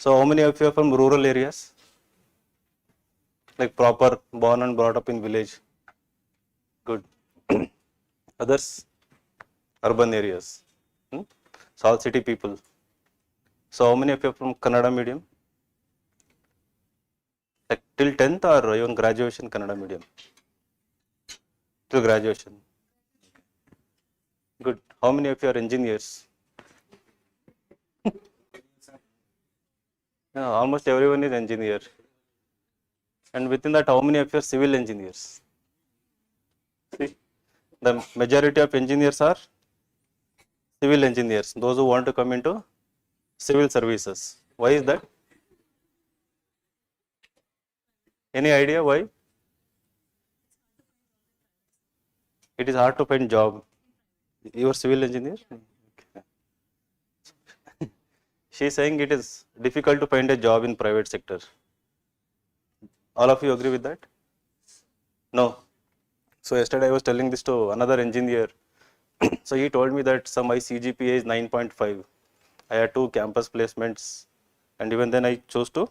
So how many of you are from rural areas? Like proper born and brought up in village? Good. Others? Urban areas. So all city people. So how many of you are from Kannada medium? Like till 10th or even graduation Kannada medium? Till graduation. Good. How many of you are engineers? Yeah, almost everyone is engineer. And within that, how many of you are civil engineers? See, the majority of engineers are civil engineers, those who want to come into civil services. Why is that? Any idea why? It is hard to find job. You are civil engineer? Okay. She is saying it is difficult to find a job in private sector. All of you agree with that? No. So yesterday I was telling this to another engineer. So he told me that some my CGPA is 9.5. I had 2 campus placements, and even then I chose to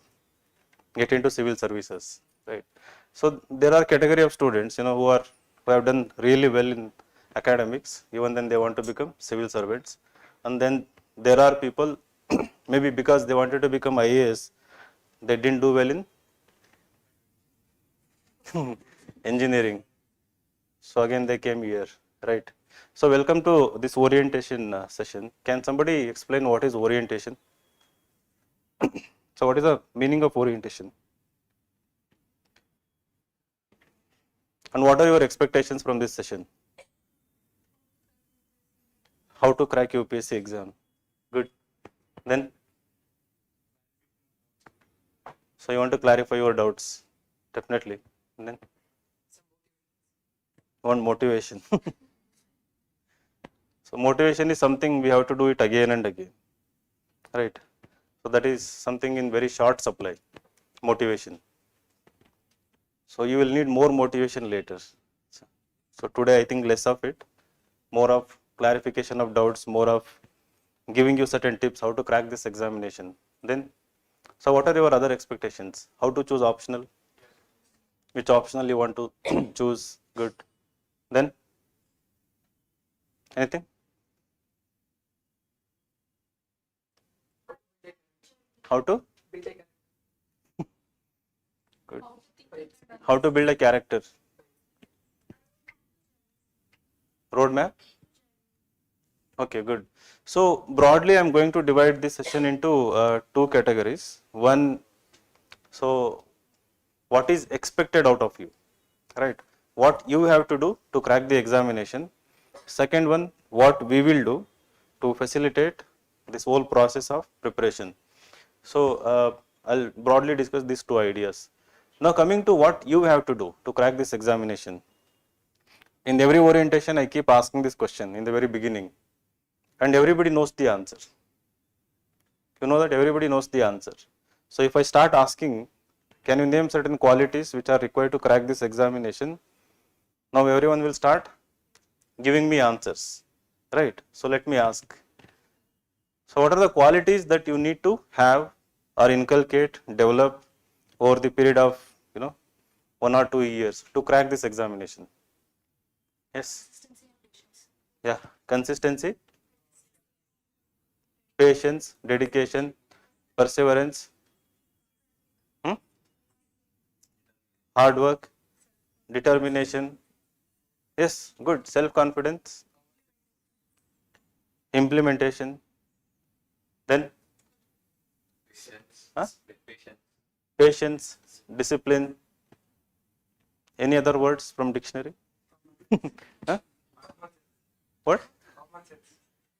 get into civil services, right? So there are category of students, who have done really well in academics, even then they want to become civil servants, and then there are people maybe because they wanted to become IAS, they didn't do well in engineering, so again they came here, right? So welcome to this orientation session. Can somebody explain what is orientation? So what is the meaning of orientation? And what are your expectations from this session? How to crack UPSC exam? Good. Then, so you want to clarify your doubts? Definitely. And then, one motivation. So motivation is something we have to do it again and again, right? So that is something in very short supply, motivation. So you will need more motivation later. So today I think less of it, more of clarification of doubts, more of giving you certain tips how to crack this examination. Then, so what are your other expectations? How to choose optional? Which optional you want to choose? Good. Then, anything? How to? Good. How to build a character? Roadmap? Okay, good. So broadly, I'm going to divide this session into 2 categories. One, so what is expected out of you, right? What you have to do to crack the examination. Second one, what we will do to facilitate this whole process of preparation. So I'll broadly discuss these 2 ideas. Now coming to what you have to do to crack this examination. In every orientation, I keep asking this question in the very beginning, and everybody knows the answer. You know that everybody knows the answer. So if I start asking, can you name certain qualities which are required to crack this examination? Now everyone will start giving me answers, right? So let me ask. So what are the qualities that you need to have or inculcate, develop over the period of 1 or 2 years to crack this examination? Yes. Yeah. Consistency, patience, dedication, perseverance, hard work, determination. Yes, good. Self-confidence, implementation. Then patience, discipline. Any other words from dictionary? Huh? What?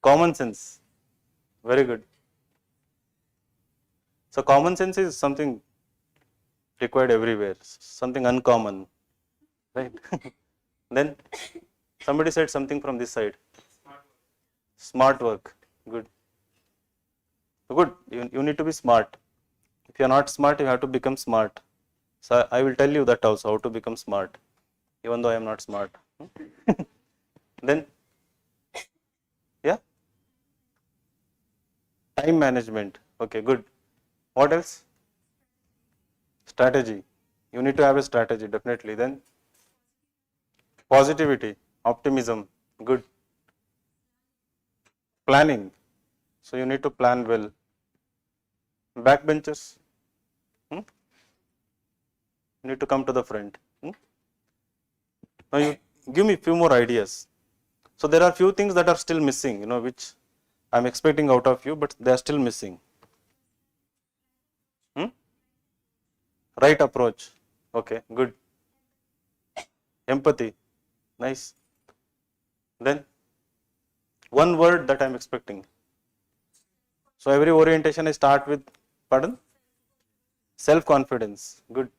Common sense. Very good. So common sense is something required everywhere, something uncommon, right? Then somebody said something from this side. Smart work. Good. Good. You need to be smart. If you are not smart, you have to become smart. So I will tell you that also, how to become smart, even though I am not smart. Then, yeah, time management. Okay, good. What else? Strategy. You need to have a strategy, definitely. Then positivity, optimism, good. Planning. So you need to plan well. Backbenchers. You need to come to the front. Now you give me few more ideas. So there are few things that are still missing, which I'm expecting out of you, but they are still missing. Right approach. Okay, good. Empathy. Nice. Then one word that I'm expecting. So every orientation I start with, pardon? Self-confidence. Good.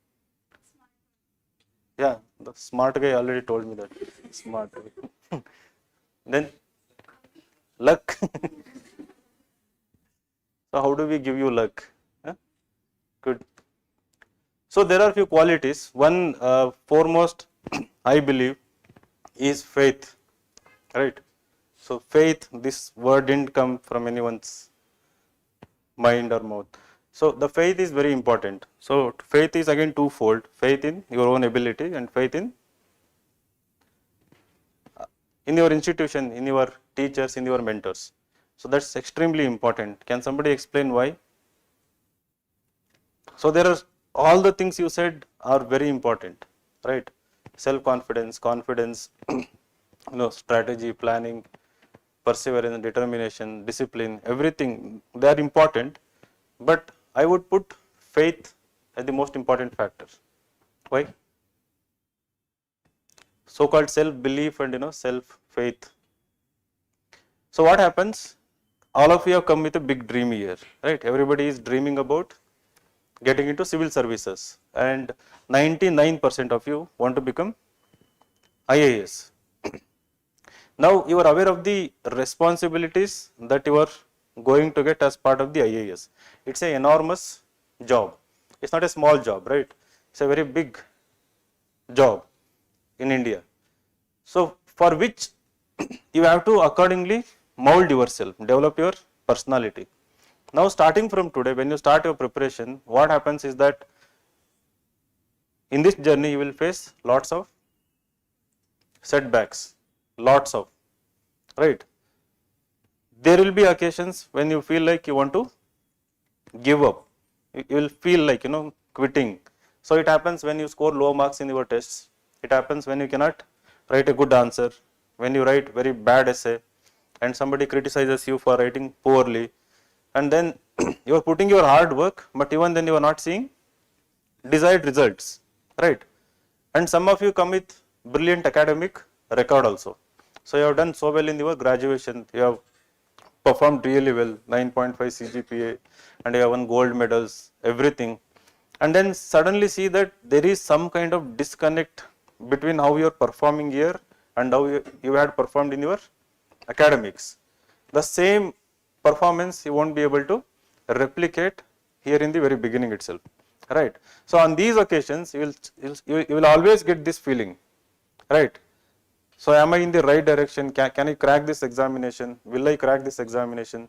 Yeah, the smart guy already told me that. Smart guy. Then luck. So how do we give you luck? Huh? Good. So there are few qualities. One foremost, I believe, is faith. Right. So faith, this word didn't come from anyone's mind or mouth. So the faith is very important. So faith is again twofold: faith in your own ability and faith in your institution, in your teachers, in your mentors. So that's extremely important. Can somebody explain why? So there are all the things you said are very important, right? Self-confidence, confidence, strategy, planning, perseverance, determination, discipline, everything, they are important, but I would put faith as the most important factor. Why? So-called self-belief and self-faith. So what happens? All of you have come with a big dream here, right? Everybody is dreaming about getting into civil services, and 99% of you want to become IAS. Now you are aware of the responsibilities that you are going to get as part of the IAS. It's an enormous job. It's not a small job, right? It's a very big job in India. So for which you have to accordingly mold yourself, develop your personality. Now starting from today, when you start your preparation, what happens is that in this journey you will face lots of setbacks, lots of, right? There will be occasions when you feel like you want to give up. You will feel like, quitting. So it happens when you score low marks in your tests. It happens when you cannot write a good answer, when you write very bad essay and somebody criticizes you for writing poorly, and then you are putting your hard work, but even then you are not seeing desired results, right? And some of you come with brilliant academic record also. So you have done so well in your graduation, you have performed really well, 9.5 CGPA, and you have won gold medals, everything. And then suddenly see that there is some kind of disconnect between how you are performing here and how you had performed in your academics. The same performance you won't be able to replicate here in the very beginning itself, right? So on these occasions you will always get this feeling, right? So am I in the right direction? Can I crack this examination? Will I crack this examination?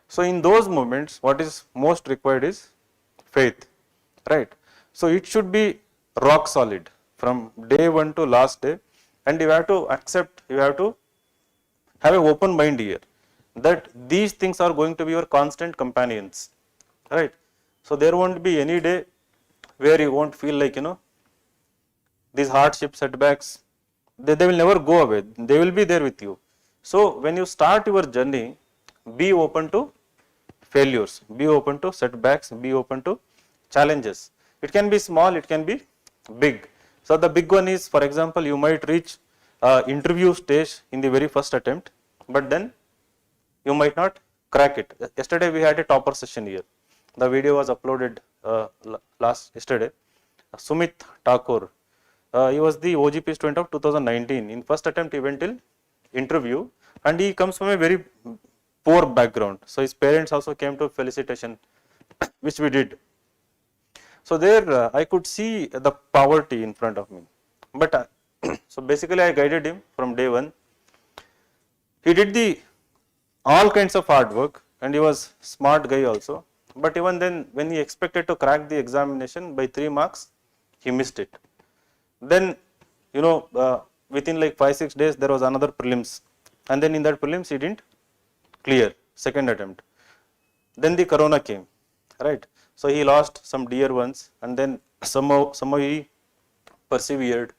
So in those moments, what is most required is faith, right? So it should be rock solid from day one to last day, and you have to accept, you have to have an open mind here that these things are going to be your constant companions, right? So there won't be any day where you won't feel like, these hardships, setbacks, they will never go away. They will be there with you. So when you start your journey, be open to failures, be open to setbacks, be open to challenges. It can be small, it can be big. So the big one is, for example, you might reach interview stage in the very first attempt, but then you might not crack it. Yesterday we had a topper session here. The video was uploaded yesterday. Sumit Thakur, he was the OGP student of 2019. In first attempt he went till interview, and he comes from a very poor background. So his parents also came to felicitation, which we did. So there I could see the poverty in front of me. But so basically I guided him from day one. He did all kinds of hard work, and he was smart guy also. but even then when he expected to crack the examination by 3 marks, he missed it. Then within like 5-6 days there was another prelims, and then in that prelims he didn't clear, second attempt. Then the corona came, right? So he lost some dear ones, and then somehow he persevered.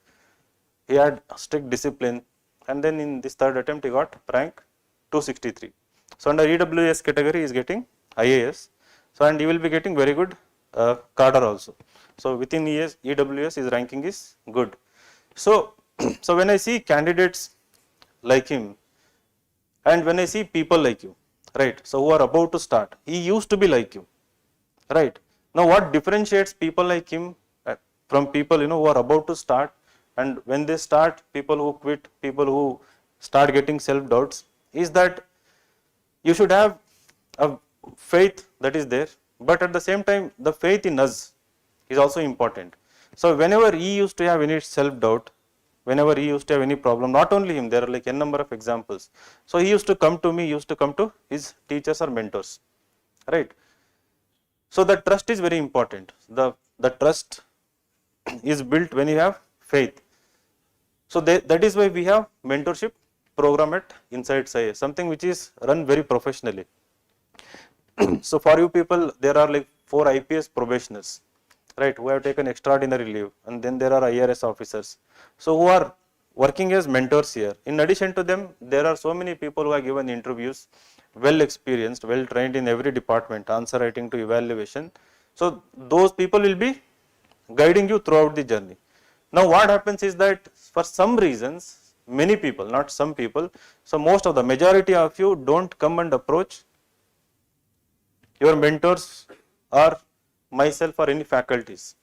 He had strict discipline, and then in this third attempt he got rank 263. So under EWS category he is getting IAS. So and he will be getting very good cadre also. So within EWS his ranking is good. So so when I see candidates like him, and when I see people like you, right? So who are about to start, he used to be like you, right? Now what differentiates people like him from people who are about to start, and when they start, people who quit, people who start getting self doubts, is that you should have a faith that is there, but at the same time the faith in us is also important. So whenever he used to have any self doubt, whenever he used to have any problem, not only him, there are like n number of examples. So he used to come to me, used to come to his teachers or mentors, right? So the trust is very important. The trust is built when you have faith. So that is why we have mentorship program at Inside SIA, something which is run very professionally. So for you people, there are like 4 IPS probationers, right, who have taken extraordinary leave, and then there are IRS officers, so who are working as mentors here. In addition to them, there are so many people who have given interviews, well experienced, well trained in every department, answer writing to evaluation. So those people will be guiding you throughout the journey. Now what happens is that for some reasons, many people, not some people, so most of the majority of you don't come and approach your mentors or myself or any faculties.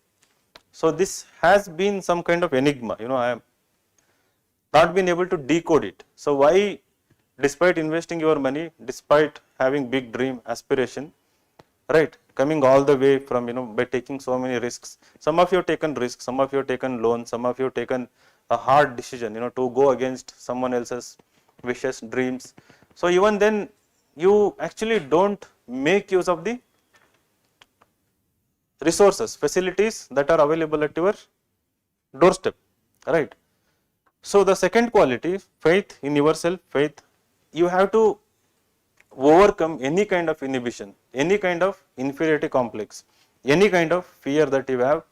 So this has been some kind of enigma, I am not been able to decode it. So why, despite investing your money, despite having big dream, aspiration, right, coming all the way from, by taking so many risks. Some of you have taken risks, some of you have taken loans, some of you have taken a hard decision, to go against someone else's wishes, dreams. So even then, you actually don't make use of the resources, facilities that are available at your doorstep, right? So the second quality, faith in yourself, faith, you have to overcome any kind of inhibition, any kind of inferiority complex, any kind of fear that you have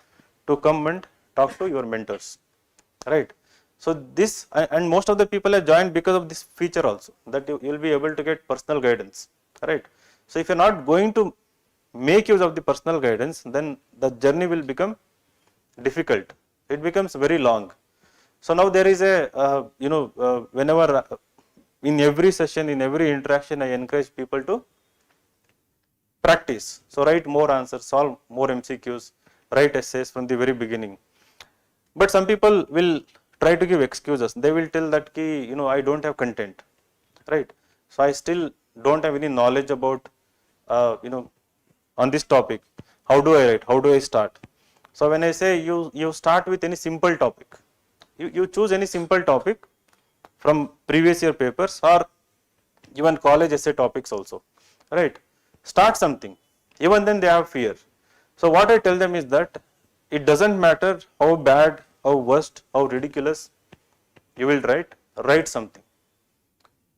to come and talk to your mentors, right? So this, and most of the people have joined because of this feature also, that you will be able to get personal guidance, right? So if you are not going to make use of the personal guidance, then the journey will become difficult. It becomes very long. So now there is a, whenever in every session, in every interaction, I encourage people to practice. So write more answers, solve more MCQs, write essays from the very beginning. But some people will try to give excuses. They will tell that I don't have content, right? So I still don't have any knowledge about, on this topic. How do I write? How do I start? So when I say you start with any simple topic, you choose any simple topic from previous year papers or even college essay topics also, right? Start something. Even then they have fear. So what I tell them is that it doesn't matter how bad, how worst, how ridiculous you will write something.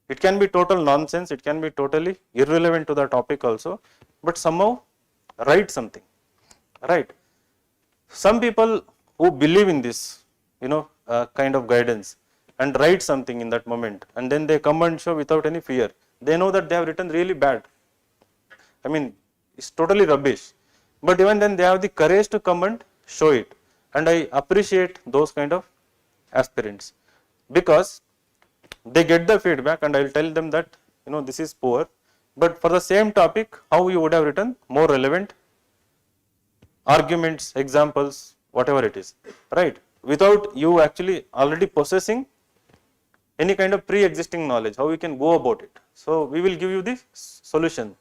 It can be total nonsense, it can be totally irrelevant to the topic also, but somehow write something, right? Some people who believe in this, kind of guidance and write something in that moment, and then they come and show without any fear. They know that they have written really bad. I mean, it's totally rubbish. But even then they have the courage to come and show it. And I appreciate those kind of aspirants, because they get the feedback and I will tell them that, this is poor, but for the same topic, how you would have written more relevant arguments, examples, whatever it is, right? Without you actually already possessing any kind of pre-existing knowledge, how you can go about it. So we will give you the solution.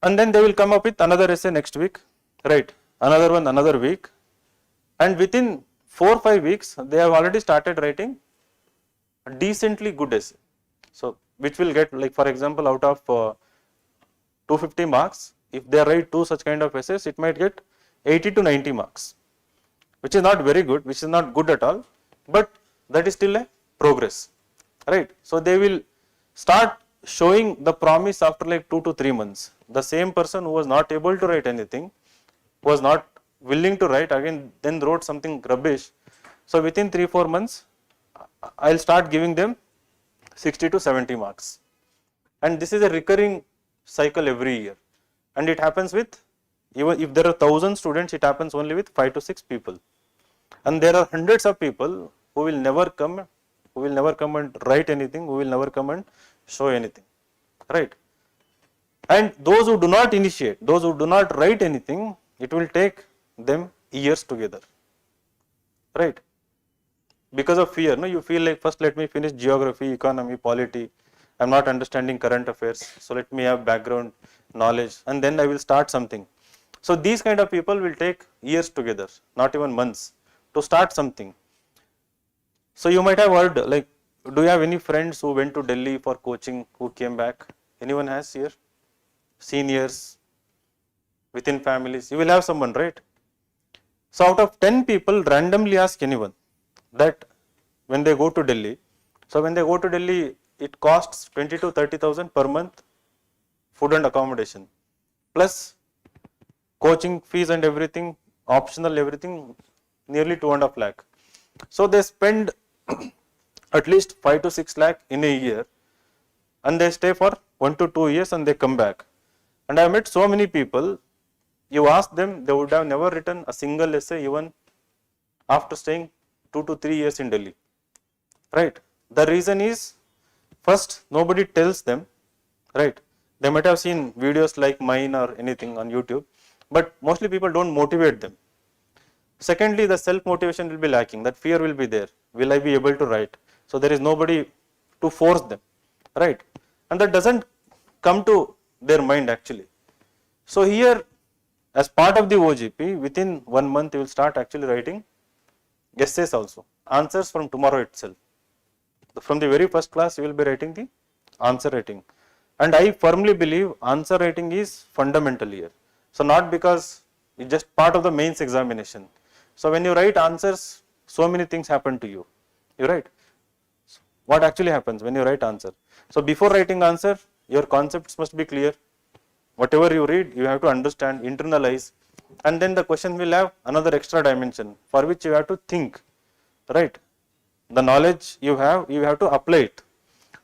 And then they will come up with another essay next week, right? Another one, another week. And within 4 or 5 weeks, they have already started writing a decently good essay. So which will get, like for example, out of 250 marks, if they write 2 such kind of essays, it might get 80 to 90 marks, which is not very good, which is not good at all, but that is still a progress, right? So they will start showing the promise after like 2 to 3 months. The same person who was not able to write anything, who was not willing to write, again then wrote something rubbish. So within 3-4 months, I'll start giving them 60 to 70 marks. And this is a recurring cycle every year. And it happens with, even if there are 1,000 students, it happens only with 5 to 6 people. And there are hundreds of people who will never come and write anything, who will never come and show anything, right? And those who do not initiate, those who do not write anything, it will take them years together, right? Because of fear, no, you feel like first let me finish geography, economy, polity, I am not understanding current affairs, so let me have background knowledge and then I will start something. So these kind of people will take years together, not even months, to start something. So you might have heard, like, do you have any friends who went to Delhi for coaching, who came back? Anyone has here? Seniors, within families, you will have someone, right? So out of 10 people, randomly ask anyone that when they go to Delhi, so when they go to Delhi, it costs 20 to 30,000 per month, food and accommodation, plus coaching fees and everything, optional everything, nearly 2.5 lakh. So they spend at least 5 to 6 lakh in a year, and they stay for 1 to 2 years and they come back. And I have met so many people, you ask them, they would have never written a single essay even after staying 2 to 3 years in Delhi, right? The reason is, first, nobody tells them, right? They might have seen videos like mine or anything on YouTube, but mostly people don't motivate them. Secondly, the self-motivation will be lacking, that fear will be there. Will I be able to write? So there is nobody to force them, right? And that doesn't come to their mind actually. So here, as part of the OGP, within 1 month you will start actually writing essays also, answers from tomorrow itself. From the very first class you will be writing the answer writing. And I firmly believe answer writing is fundamental here. So not because it's just part of the mains examination. So when you write answers, so many things happen to you. You write. What actually happens when you write answer? So before writing answer, your concepts must be clear. Whatever you read, you have to understand, internalize, and then the question will have another extra dimension for which you have to think, right? The knowledge you have to apply it.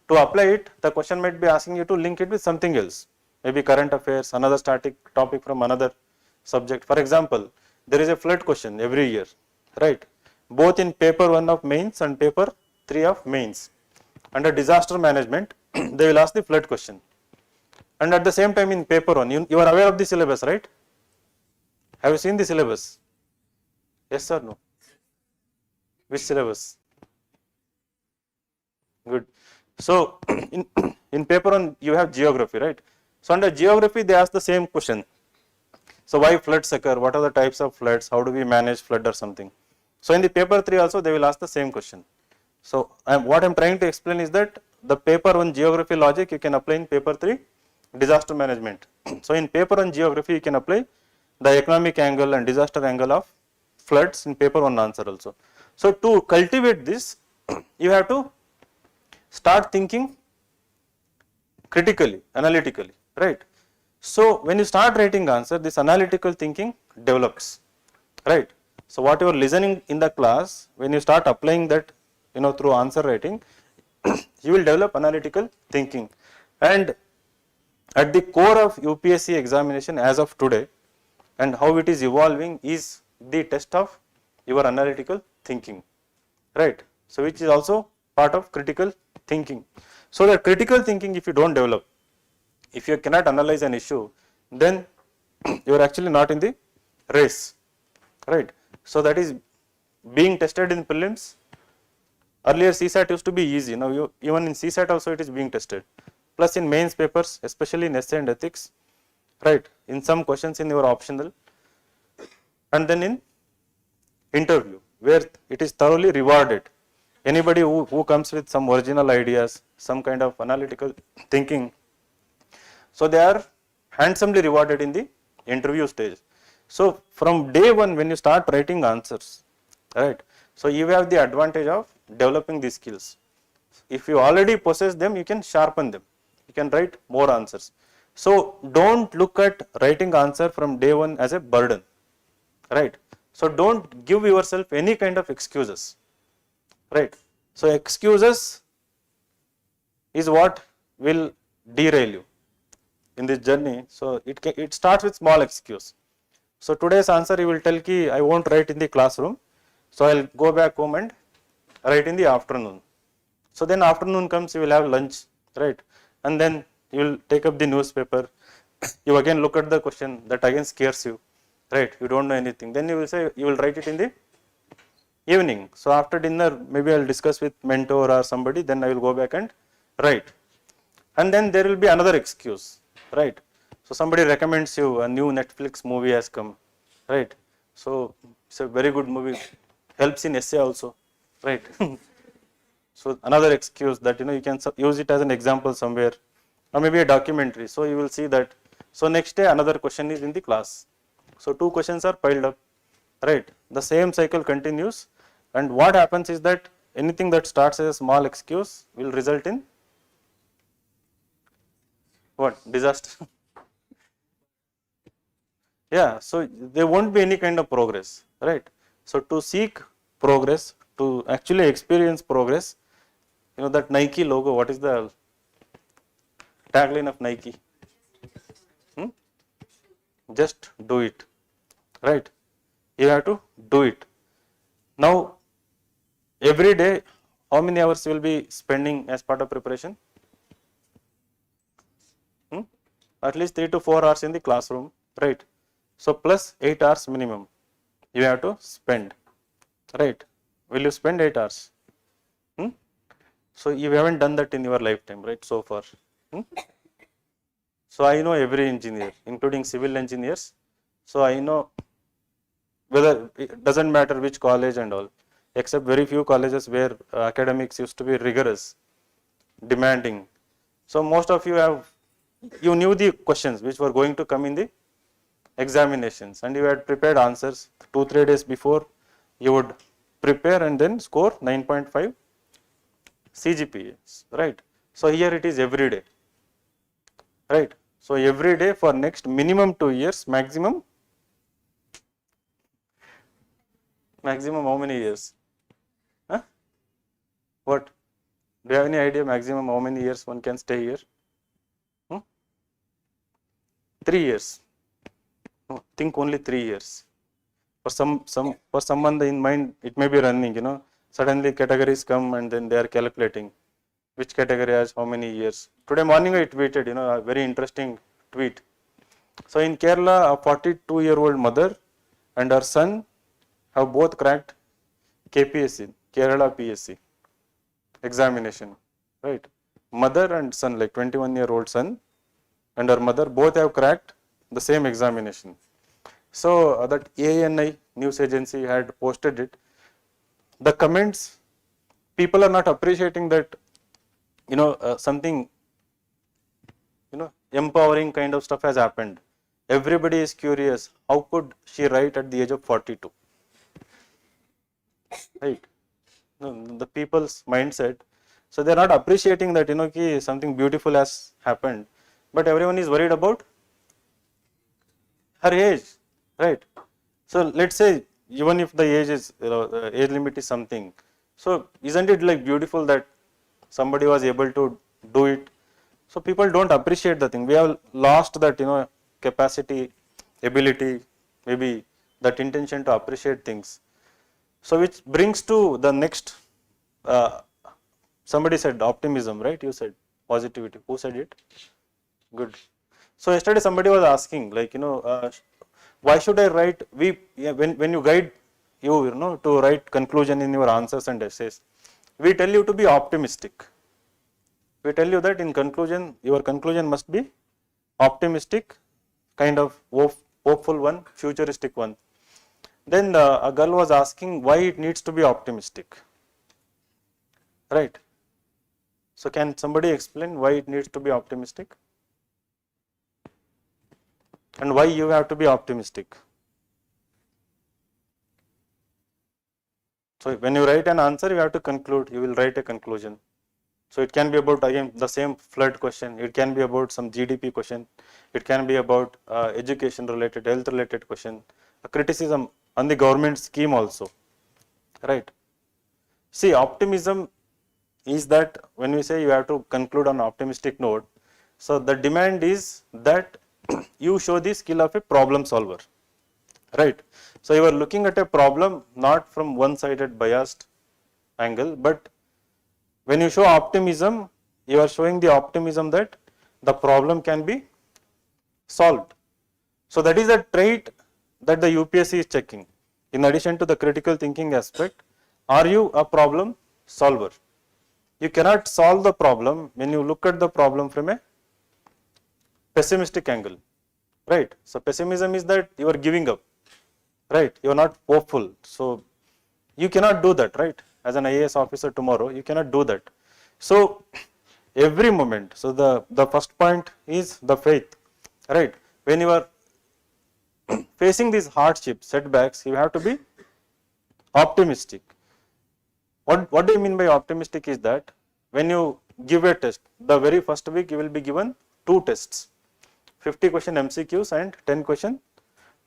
To apply it, the question might be asking you to link it with something else, maybe current affairs, another static topic from another subject. For example, there is a flood question every year, right? Both in paper 1 of mains and paper 3 of mains. Under disaster management, they will ask the flood question. And at the same time in paper 1, you are aware of the syllabus, right? Have you seen the syllabus? Yes or no? Which syllabus? Good. So in paper 1 you have geography, right? So under geography they ask the same question. So why floods occur? What are the types of floods? How do we manage flood or something? So in the paper 3 also they will ask the same question. So what I am trying to explain is that the paper 1 geography logic you can apply in paper 3 disaster management. So in paper 1 geography you can apply the economic angle and disaster angle of floods in paper 1 answer also. So to cultivate this, you have to start thinking critically, analytically, right? So when you start writing answer, this analytical thinking develops, right? So what you are listening in the class, when you start applying that, through answer writing, you will develop analytical thinking. And at the core of UPSC examination as of today and how it is evolving is the test of your analytical thinking, right? So which is also part of critical thinking. So the critical thinking, if you don't develop, if you cannot analyze an issue, then you are actually not in the race, right? So that is being tested in prelims. Earlier CSAT used to be easy. Now even in CSAT also it is being tested. Plus in mains papers, especially in essay and ethics, right? In some questions in your optional, and then in interview where it is thoroughly rewarded. Anybody who comes with some original ideas, some kind of analytical thinking, so they are handsomely rewarded in the interview stage. So from day one when you start writing answers, right, so you have the advantage of developing these skills. If you already possess them, you can sharpen them, you can write more answers. So don't look at writing answer from day one as a burden, right. So don't give yourself any kind of excuses, right. So excuses is what will derail you in this journey. So it starts with small excuse. So today's answer you will tell ki I won't write in the classroom, so I'll go back home and write in the afternoon. So then afternoon comes, you will have lunch, right, and then you will take up the newspaper, you again look at the question, that again scares you, right, you don't know anything, then you will say you will write it in the evening. So after dinner maybe I will discuss with mentor or somebody, then I will go back and write. And then there will be another excuse, right. So somebody recommends you a new Netflix movie has come, right. So it's a very good movie, helps in essay also, right. So another excuse that you can use it as an example somewhere, or maybe a documentary. So you will see that. So next day another question is in the class. So two questions are piled up, right. The same cycle continues, and what happens is that anything that starts as a small excuse will result in what? Disaster. Yeah, so there won't be any kind of progress, right. So to seek progress, to actually experience progress, that Nike logo, what is the tagline of Nike? Just do it, right. You have to do it. Now every day how many hours you will be spending as part of preparation? At least 3 to 4 hours in the classroom, right. So plus 8 hours minimum you have to spend, right. Will you spend 8 hours? So you haven't done that in your lifetime, right, so far. So I know every engineer, including civil engineers. So I know whether it doesn't matter which college and all, except very few colleges where academics used to be rigorous, demanding. So most of you knew the questions which were going to come in the examinations, and you had prepared answers 2-3 days before. You would prepare and then score 9.5 CGPA, right. So here it is every day, right. So every day for next minimum 2 years, maximum how many years? Huh? What? Do you have any idea maximum how many years one can stay here? 3 years. No, think only 3 years. For someone in mind it may be running, suddenly categories come and then they are calculating which category has how many years. Today morning I tweeted, a very interesting tweet. So in Kerala, a 42-year-old mother and her son have both cracked KPSC, Kerala PSC examination, right. Mother and son, like 21-year-old son and her mother, both have cracked the same examination. So that ANI news agency had posted it. The comments, people are not appreciating that, something, empowering kind of stuff has happened. Everybody is curious, how could she write at the age of 42? Right. The people's mindset. So they are not appreciating that, something beautiful has happened, but everyone is worried about her age, right. So let's say even if the age is, the age limit is something, so isn't it like beautiful that somebody was able to do it? So people don't appreciate the thing. We have lost that, capacity, ability, maybe that intention to appreciate things. So which brings to the next, somebody said optimism, right? You said positivity. Who said it? Good. So yesterday somebody was asking, like, why should I write? When you guide you, to write conclusion in your answers and essays, we tell you to be optimistic. We tell you that in conclusion, your conclusion must be optimistic, kind of hopeful one, futuristic one. Then a girl was asking why it needs to be optimistic, right? So can somebody explain why it needs to be optimistic? and why you have to be optimistic. So when you write an answer, you have to conclude, you will write a conclusion. So it can be about, again, the same flood question, it can be about some GDP question, it can be about education related, health related question, a criticism on the government scheme also, right. See, optimism is that when we say you have to conclude on optimistic note, so the demand is that you show the skill of a problem solver, right. So you are looking at a problem not from one-sided biased angle, but when you show optimism, you are showing the optimism that the problem can be solved. So that is a trait that the UPSC is checking. In addition to the critical thinking aspect, are you a problem solver? You cannot solve the problem when you look at the problem from a pessimistic angle, right. So pessimism is that you are giving up, right, you are not hopeful. So you cannot do that, right, as an IAS officer tomorrow, you cannot do that. So every moment, so the first point is the faith, right. When you are facing these hardships, setbacks, you have to be optimistic. What do you mean by optimistic is that when you give a test, the very first week you will be given 2 tests, 50 question MCQs and 10 question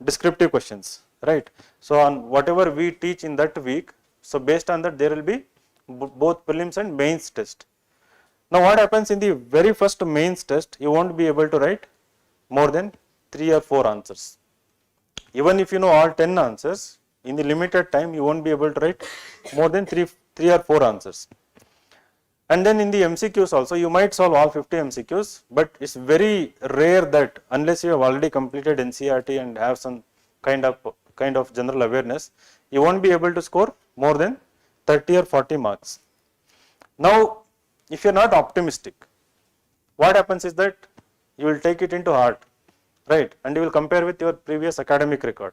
descriptive questions, right. So on whatever we teach in that week, so based on that there will be both prelims and mains test. Now what happens in the very first mains test, you won't be able to write more than 3 or 4 answers. Even if you know all 10 answers, in the limited time you won't be able to write more than 3 or 4 answers. And then in the MCQs also, you might solve all 50 MCQs, but it's very rare that unless you have already completed NCERT and have some kind of general awareness, you won't be able to score more than 30 or 40 marks. Now, if you are not optimistic, what happens is that you will take it into heart, right, and you will compare with your previous academic record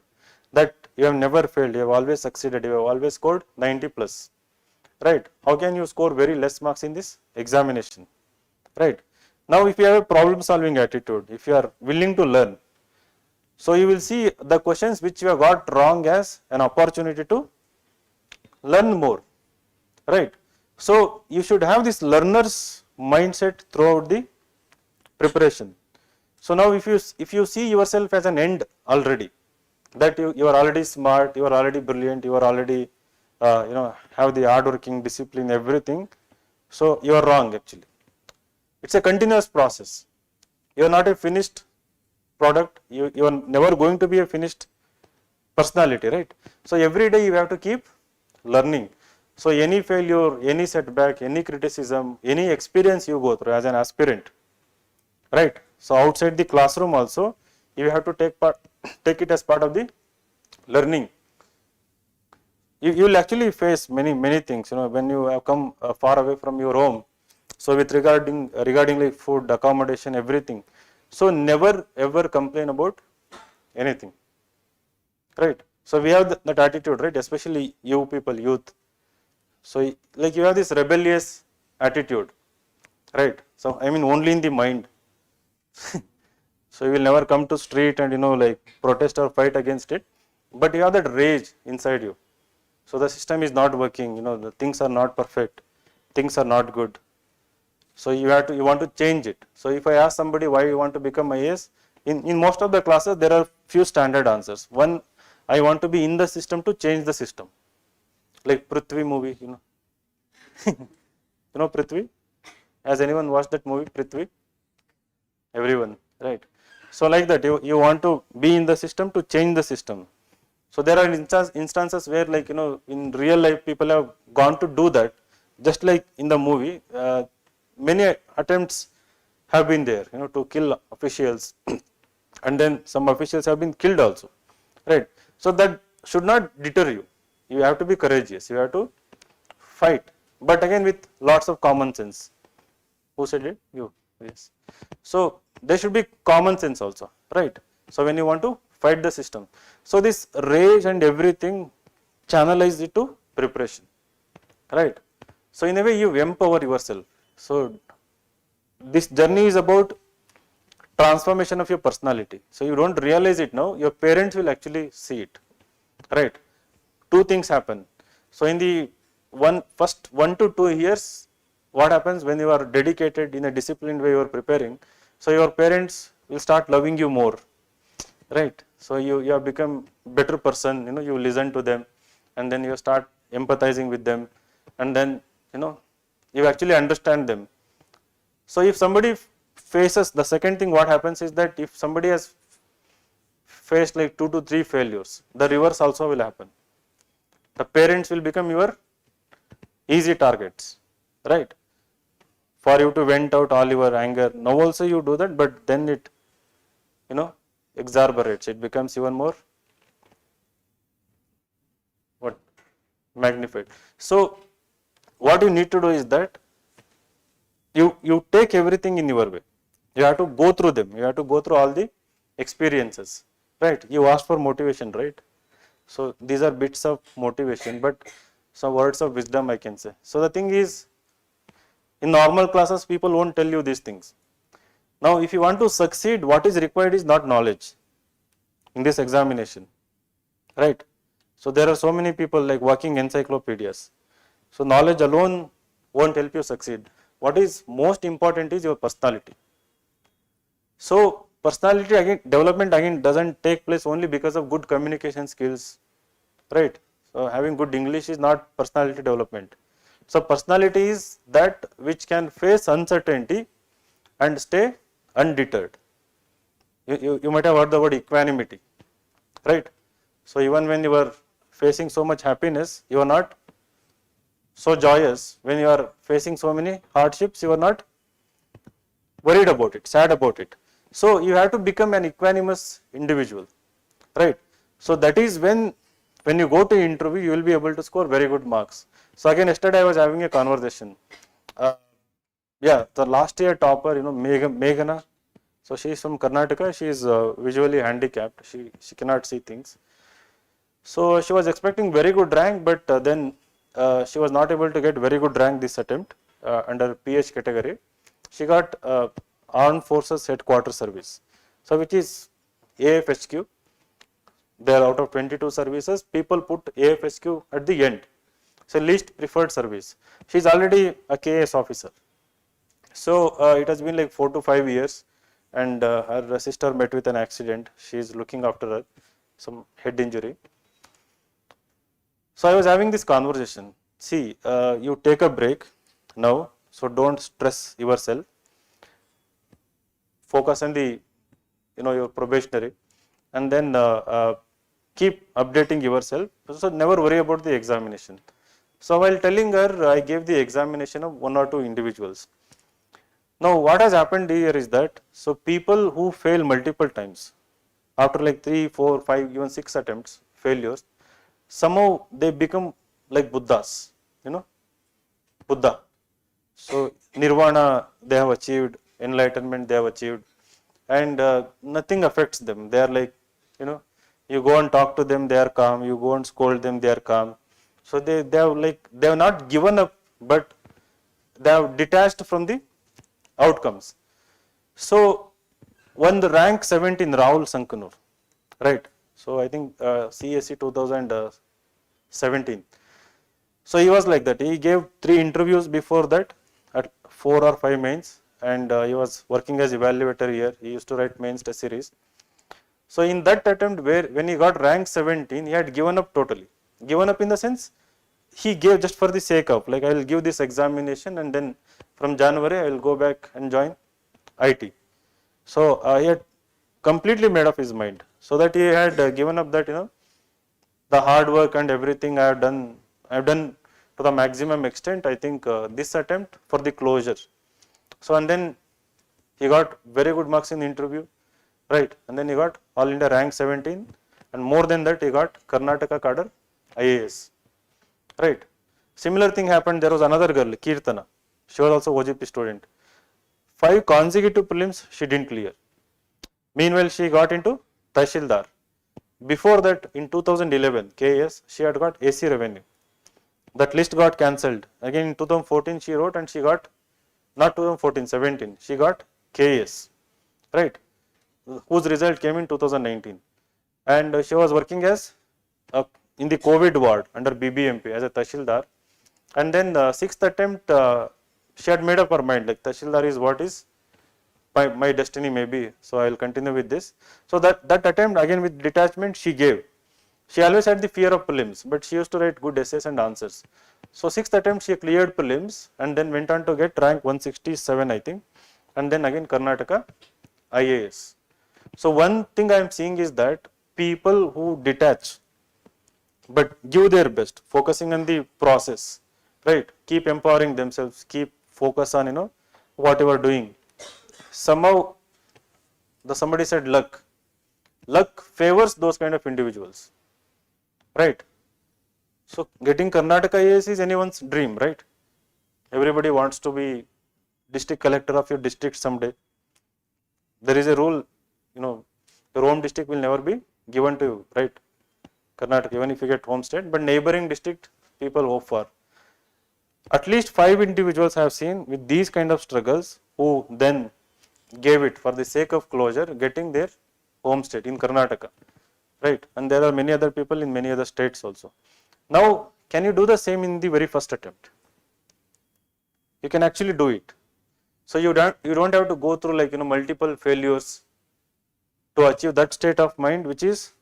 that you have never failed, you have always succeeded, you have always scored 90 plus. Right, how can you score very less marks in this examination, right. Now if you have a problem solving attitude, if you are willing to learn, so you will see the questions which you have got wrong as an opportunity to learn more, right. So you should have this learner's mindset throughout the preparation. So now if you see yourself as an end already, that you are already smart, you are already brilliant, you are already have the hard working, discipline, everything, so you are wrong actually. It's a continuous process. You are not a finished product, you are never going to be a finished personality, right. So every day you have to keep learning. So any failure, any setback, any criticism, any experience you go through as an aspirant, right. So outside the classroom also, you have to take it as part of the learning. You will actually face many things, when you have come far away from your home. So with regarding like food, accommodation, everything. So never ever complain about anything, right. So we have that attitude, right, especially you people, youth. So like you have this rebellious attitude, right. So I mean only in the mind. So you will never come to street and like protest or fight against it, but you have that rage inside you. So the system is not working, the things are not perfect, things are not good. So you want to change it. So if I ask somebody why you want to become IAS, in most of the classes there are few standard answers. One, I want to be in the system to change the system. Like Prithvi movie, Prithvi? Has anyone watched that movie, Prithvi? Everyone, right? So like that, you want to be in the system to change the system. So there are instances where like in real life people have gone to do that, just like in the movie. Many attempts have been there, to kill officials, and then some officials have been killed also, right? So that should not deter you. You have to be courageous. You have to fight, but again with lots of common sense. Who said it? You. Yes. So there should be common sense also, right? So when you want to fight the system, so this rage and everything, channelize it to preparation, right? So in a way you empower yourself. So this journey is about transformation of your personality. So you don't realize it now, your parents will actually see it, right? Two things happen. So in the first 1 to 2 years, what happens when you are dedicated in a disciplined way you are preparing, so your parents will start loving you more, right? So you have become better person, you listen to them, and then you start empathizing with them, and then you actually understand them. So if somebody faces, the second thing what happens is that if somebody has faced like 2 to 3 failures, the reverse also will happen. The parents will become your easy targets, right? For you to vent out all your anger. Now also you do that, but then it exacerbates, it becomes even more magnified. So what you need to do is that you take everything in your way. You have to go through them. You have to go through all the experiences, right? You asked for motivation, right? So these are bits of motivation, but some words of wisdom I can say. So the thing is, in normal classes, people won't tell you these things. Now, if you want to succeed, what is required is not knowledge in this examination, right? So there are so many people like walking encyclopedias. So knowledge alone won't help you succeed. What is most important is your personality. So personality again, development again doesn't take place only because of good communication skills, right? So having good English is not personality development. So personality is that which can face uncertainty and stay undeterred. You might have heard the word equanimity, right? So even when you are facing so much happiness, you are not so joyous. When you are facing so many hardships, you are not worried about it, sad about it. So you have to become an equanimous individual, right? So that is when you go to interview, you will be able to score very good marks. So again, yesterday I was having a conversation. The last year topper, Meghana. So she is from Karnataka. She is visually handicapped. She cannot see things. So she was expecting very good rank, but then she was not able to get very good rank this attempt under PH category. She got Armed Forces Headquarters Service, so which is AFHQ. There out of 22 services, people put AFHQ at the end. So least preferred service. She is already a KS officer. So it has been like 4 to 5 years, and her sister met with an accident. She is looking after her, some head injury. So I was having this conversation. See, you take a break now, so don't stress yourself. Focus on the, your probationary, and then keep updating yourself. So never worry about the examination. So while telling her, I gave the examination of 1 or 2 individuals. Now what has happened here is that, so people who fail multiple times, after like 3, 4, 5, even 6 attempts, failures, somehow they become like Buddhas, Buddha. So nirvana they have achieved, enlightenment they have achieved, and nothing affects them. They are like, you go and talk to them, they are calm. You go and scold them, they are calm. So they have not given up, but they have detached from the outcomes. So when the rank 17, Rahul Sankanur, right? So I think CSC 2017. So he was like that. He gave 3 interviews before that at 4 or 5 mains, and he was working as evaluator here. He used to write mains test series. So in that attempt, when he got rank 17, he had given up totally. Given up in the sense, he gave just for the sake of, like, I will give this examination and then from January I will go back and join IT. So he had completely made up his mind, so that he had given up that, the hard work and everything I have done to the maximum extent. I think this attempt for the closure. So and then he got very good marks in the interview, right? And then he got All India rank 17, and more than that he got Karnataka cadre IAS, right? Similar thing happened. There was another girl, Kirtana. She was also OGP student. 5 consecutive prelims she didn't clear. Meanwhile, she got into Tahsildar. Before that, in 2011 KS, she had got AC revenue. That list got cancelled. Again in 2014 she wrote, and she got, not 2014, 17, she got KS, right? whose result came in 2019, and she was working as in the COVID ward under BBMP as a Tahsildar, and then the sixth attempt she had made up her mind, like Tahsildar is what is my destiny maybe, so I will continue with this. So that attempt again with detachment she gave. She always had the fear of prelims, but she used to write good essays and answers. So sixth attempt she cleared prelims and then went on to get rank 167 I think, and then again Karnataka IAS. So one thing I am seeing is that people who detach but give their best, focusing on the process, right? Keep empowering themselves, keep focus on whatever doing. Somehow somebody said luck favors those kind of individuals, right? So getting Karnataka IAS is anyone's dream, right? Everybody wants to be district collector of your district someday. There is a rule, your home district will never be given to you, right? Karnataka, even if you get home state, but neighboring district people hope for. At least 5 individuals I have seen with these kind of struggles who then gave it for the sake of closure, getting their home state in Karnataka, right? And there are many other people in many other states also. Now, can you do the same in the very first attempt? You can actually do it. So you don't have to go through like multiple failures to achieve that state of mind which is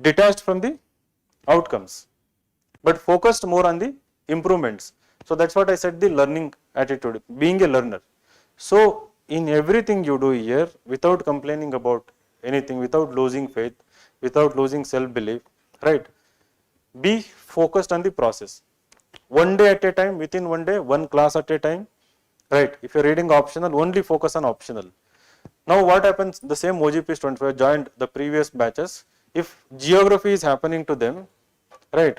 detached from the outcomes, but focused more on the improvements. So that's what I said, the learning attitude, being a learner. So in everything you do here, without complaining about anything, without losing faith, without losing self-belief, right? Be focused on the process. One day at a time, within one day, one class at a time, right? If you're reading optional, only focus on optional. Now what happens, the same OGP students who have joined the previous batches, if geography is happening to them, right,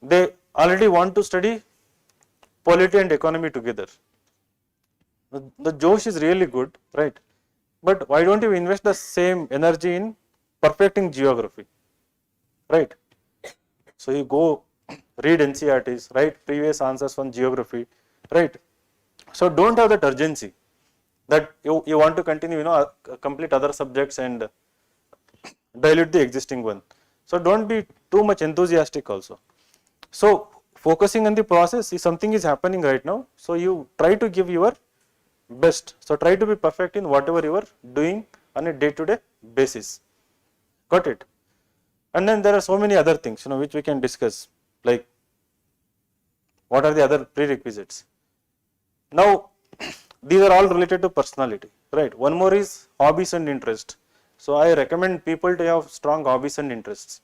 they already want to study polity and economy together. The Josh is really good, right? But why don't you invest the same energy in perfecting geography, right? So you go read NCERTs, write previous answers on geography, right? So don't have that urgency that you want to continue, complete other subjects and dilute the existing one. So don't be too much enthusiastic also. So focusing on the process is something is happening right now. So you try to give your best. So try to be perfect in whatever you are doing on a day-to-day basis. Got it? And then there are so many other things, which we can discuss, like what are the other prerequisites. Now, these are all related to personality, right? One more is hobbies and interest. So I recommend people to have strong hobbies and interests.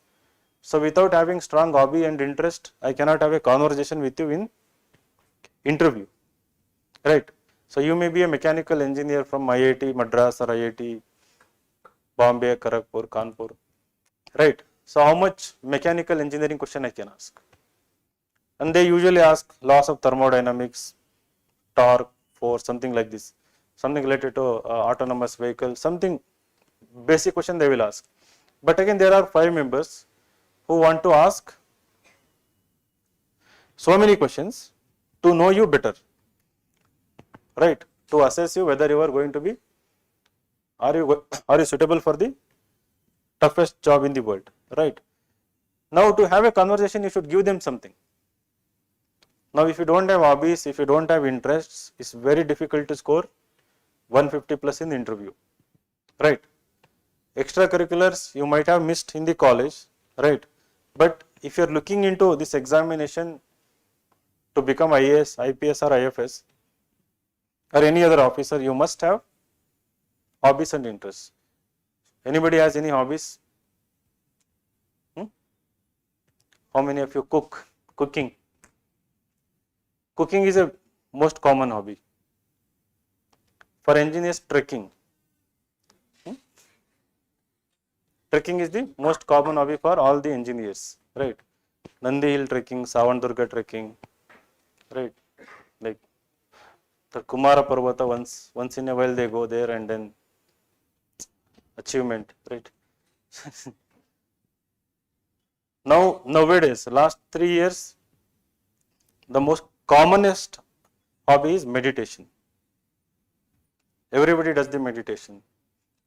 So without having strong hobby and interest, I cannot have a conversation with you in interview, right? So you may be a mechanical engineer from IIT Madras or IIT Bombay, Kharagpur, Kanpur, right? So how much mechanical engineering question I can ask? And they usually ask laws of thermodynamics, torque, force, something like this, something related to autonomous vehicle, something basic question they will ask. But again, there are 5 members who want to ask so many questions to know you better, right? To assess you whether you are going to be, are you suitable for the toughest job in the world, right? Now to have a conversation, you should give them something. Now if you don't have hobbies, if you don't have interests, it's very difficult to score 150 plus in the interview, right? Extracurriculars you might have missed in the college, right? But if you are looking into this examination to become IAS, IPS or IFS or any other officer, you must have hobbies and interests. Anybody has any hobbies? How many of you cook? Cooking. Cooking is a most common hobby. For engineers, trekking. Trekking is the most common hobby for all the engineers, right? Nandi Hill trekking, Savandurga trekking, right? Like the Kumara Parvata, once in a while they go there and then achievement, right? Nowadays, last 3 years, the most commonest hobby is meditation. Everybody does the meditation.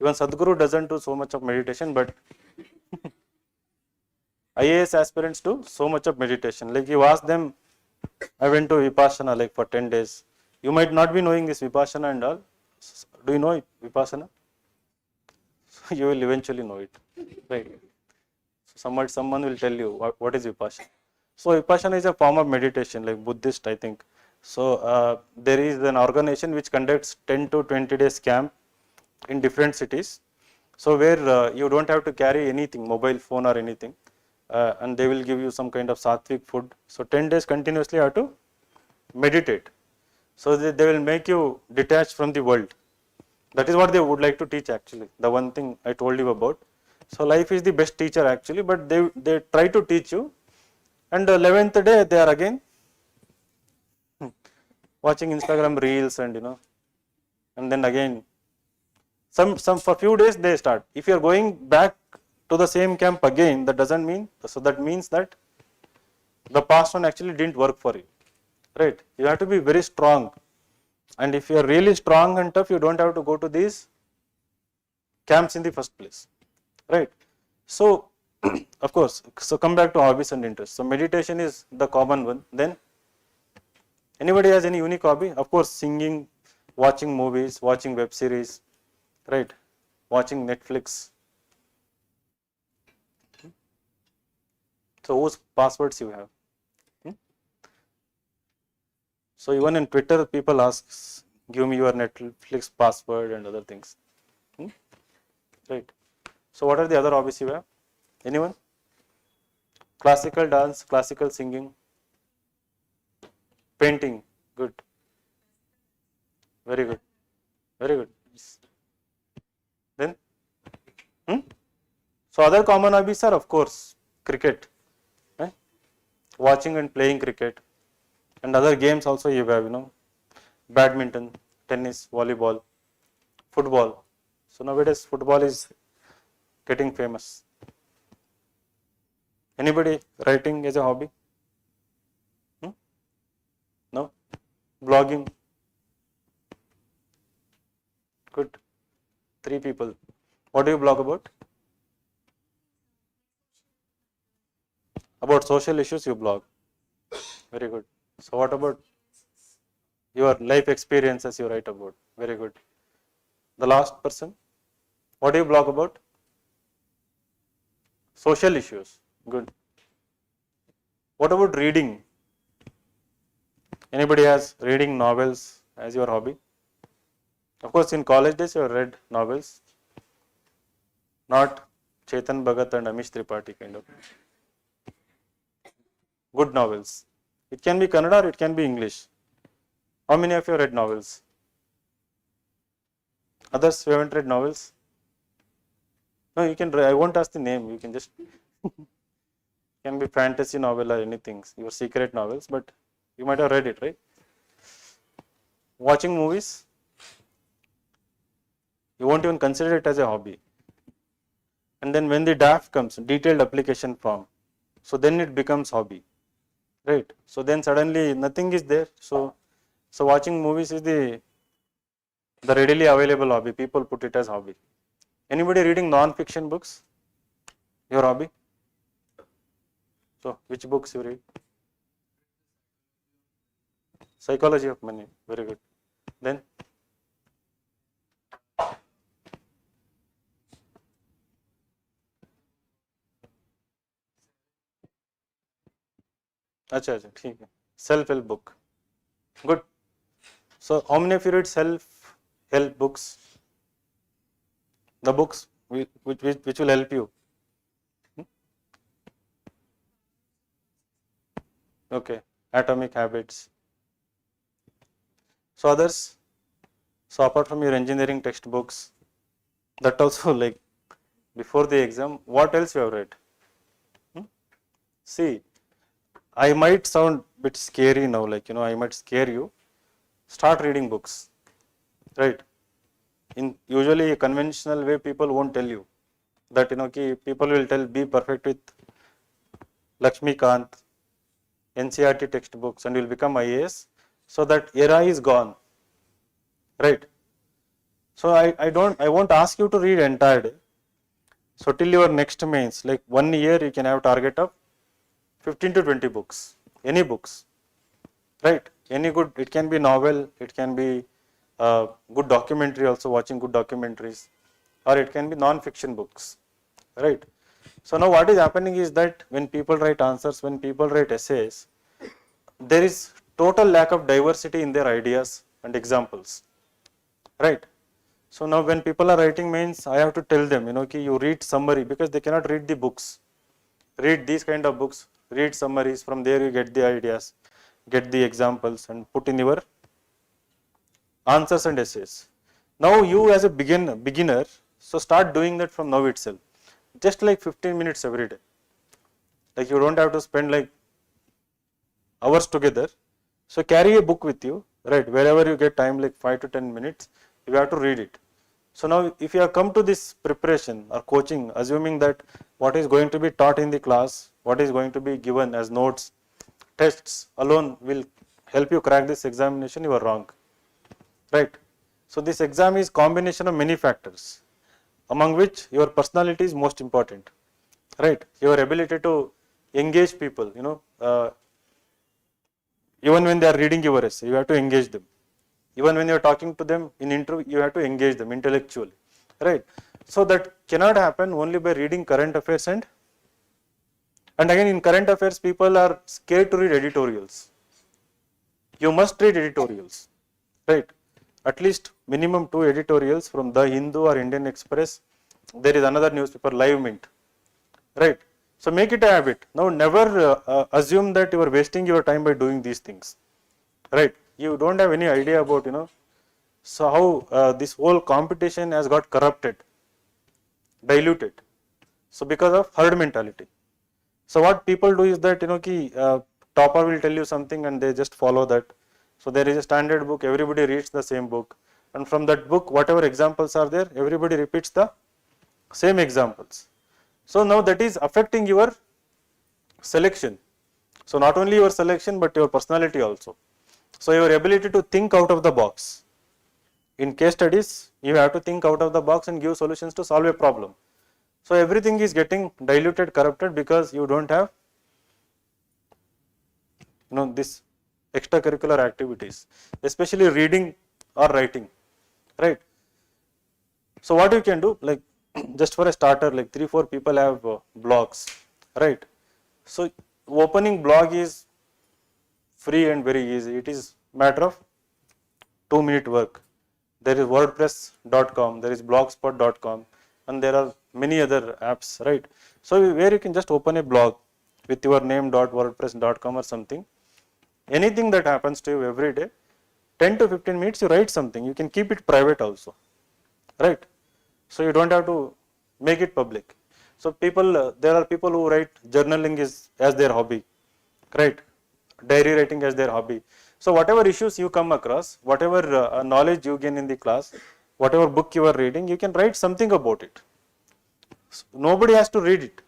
Even Sadhguru doesn't do so much of meditation, but IAS aspirants do so much of meditation. Like you ask them, I went to Vipassana like for 10 days. You might not be knowing this Vipassana and all. Do you know it, Vipassana? You will eventually know it, right? So someone will tell you what is Vipassana. So Vipassana is a form of meditation, like Buddhist, I think. So there is an organization which conducts 10 to 20 days camp in different cities. So where you don't have to carry anything, mobile phone or anything, and they will give you some kind of sattvic food. So 10 days continuously you have to meditate. So they will make you detached from the world. That is what they would like to teach actually, the one thing I told you about. So life is the best teacher actually, but they try to teach you, and the 11th day they are again watching Instagram reels and and then again some for few days they start. If you are going back to the same camp again, that doesn't mean, so that means that the past one actually didn't work for you, right? You have to be very strong, and if you are really strong and tough, you don't have to go to these camps in the first place, right? So of course, so come back to hobbies and interests. So meditation is the common one. Then anybody has any unique hobby? Of course, singing, watching movies, watching web series, right? Watching Netflix. So whose passwords you have? So even in Twitter, people ask, give me your Netflix password and other things, right? So what are the other hobbies you have? Anyone? Classical dance, classical singing, painting. Good. Very good. Very good. Then, so other common hobbies are of course cricket, right? Watching and playing cricket, and other games also you have, badminton, tennis, volleyball, football. So nowadays football is getting famous. Anybody writing as a hobby? No? Blogging? Good. 3 people. What do you blog about? About social issues you blog. Very good. So what about your life experiences you write about? Very good. The last person, what do you blog about? Social issues. Good. What about reading? Anybody has reading novels as your hobby? Of course, in college days you have read novels, not Chetan Bhagat and Amish Tripathi kind of. Good novels. It can be Kannada or it can be English. How many of you read novels? Others who haven't read novels? No, you can. I won't ask the name. You can just. Can be fantasy novel or anything. Your secret novels, but you might have read it, right? Watching movies. You won't even consider it as a hobby. And then when the draft comes, detailed application form, so then it becomes hobby, right? So then suddenly nothing is there. So watching movies is the readily available hobby. People put it as hobby. Anybody reading non-fiction books? Your hobby? So which books you read? Psychology of Money. Very good. Then अच्छा अच्छा ठीक है. Self-help book. Good. So how many of you read self-help books? The books which will help you. Okay. Atomic Habits. So others. So apart from your engineering textbooks, that also like before the exam, what else you have read? See, I might sound a bit scary now, like I might scare you. Start reading books, right? In usually a conventional way, people won't tell you that people will tell be perfect with Lakshmikant, NCRT textbooks, and you will become IAS. So that era is gone, right? So I won't ask you to read entire day. So till your next mains, like 1 year, you can have target of 15 to 20 books, any books, right? Any good, it can be novel, it can be good documentary also, watching good documentaries, or it can be non-fiction books, right? So now what is happening is that when people write answers, when people write essays, there is total lack of diversity in their ideas and examples, right? So now when people are writing mains, I have to tell them, you read summary, because they cannot read the books. Read these kind of books, read summaries, from there you get the ideas, get the examples and put in your answers and essays. Now you as a beginner, so start doing that from now itself, just like 15 minutes every day. Like you don't have to spend like hours together. So carry a book with you, right? Wherever you get time, like 5 to 10 minutes, you have to read it. So now if you have come to this preparation or coaching, assuming that what is going to be taught in the class, what is going to be given as notes, tests alone will help you crack this examination, you are wrong, right? So this exam is combination of many factors, among which your personality is most important, right? Your ability to engage people, even when they are reading your essay, you have to engage them. Even when you are talking to them in interview, you have to engage them intellectually, right? So that cannot happen only by reading current affairs and again in current affairs, people are scared to read editorials. You must read editorials, right? At least minimum 2 editorials from the Hindu or Indian Express. There is another newspaper, Live Mint, right? So make it a habit. Now never assume that you are wasting your time by doing these things, right? You don't have any idea about, so how this whole competition has got corrupted, diluted. So because of herd mentality. So what people do is that, topper will tell you something and they just follow that. So there is a standard book, everybody reads the same book, and from that book, whatever examples are there, everybody repeats the same examples. So now that is affecting your selection. So not only your selection, but your personality also. So your ability to think out of the box. In case studies, you have to think out of the box and give solutions to solve a problem. So everything is getting diluted, corrupted, because you don't have, this extracurricular activities, especially reading or writing, right? So what you can do, like just for a starter, like 3-4 people have blogs, right? So opening blog is free and very easy. It is matter of 2-minute work. There is WordPress.com, there is Blogspot.com, and there are many other apps, right? So where you can just open a blog with your name.wordpress.com or something. Anything that happens to you every day, 10 to 15 minutes you write something. You can keep it private also, right? So you don't have to make it public. So people, there are people who write journaling as their hobby, right? Diary writing as their hobby. So whatever issues you come across, whatever knowledge you gain in the class, whatever book you are reading, you can write something about it. So nobody has to read it.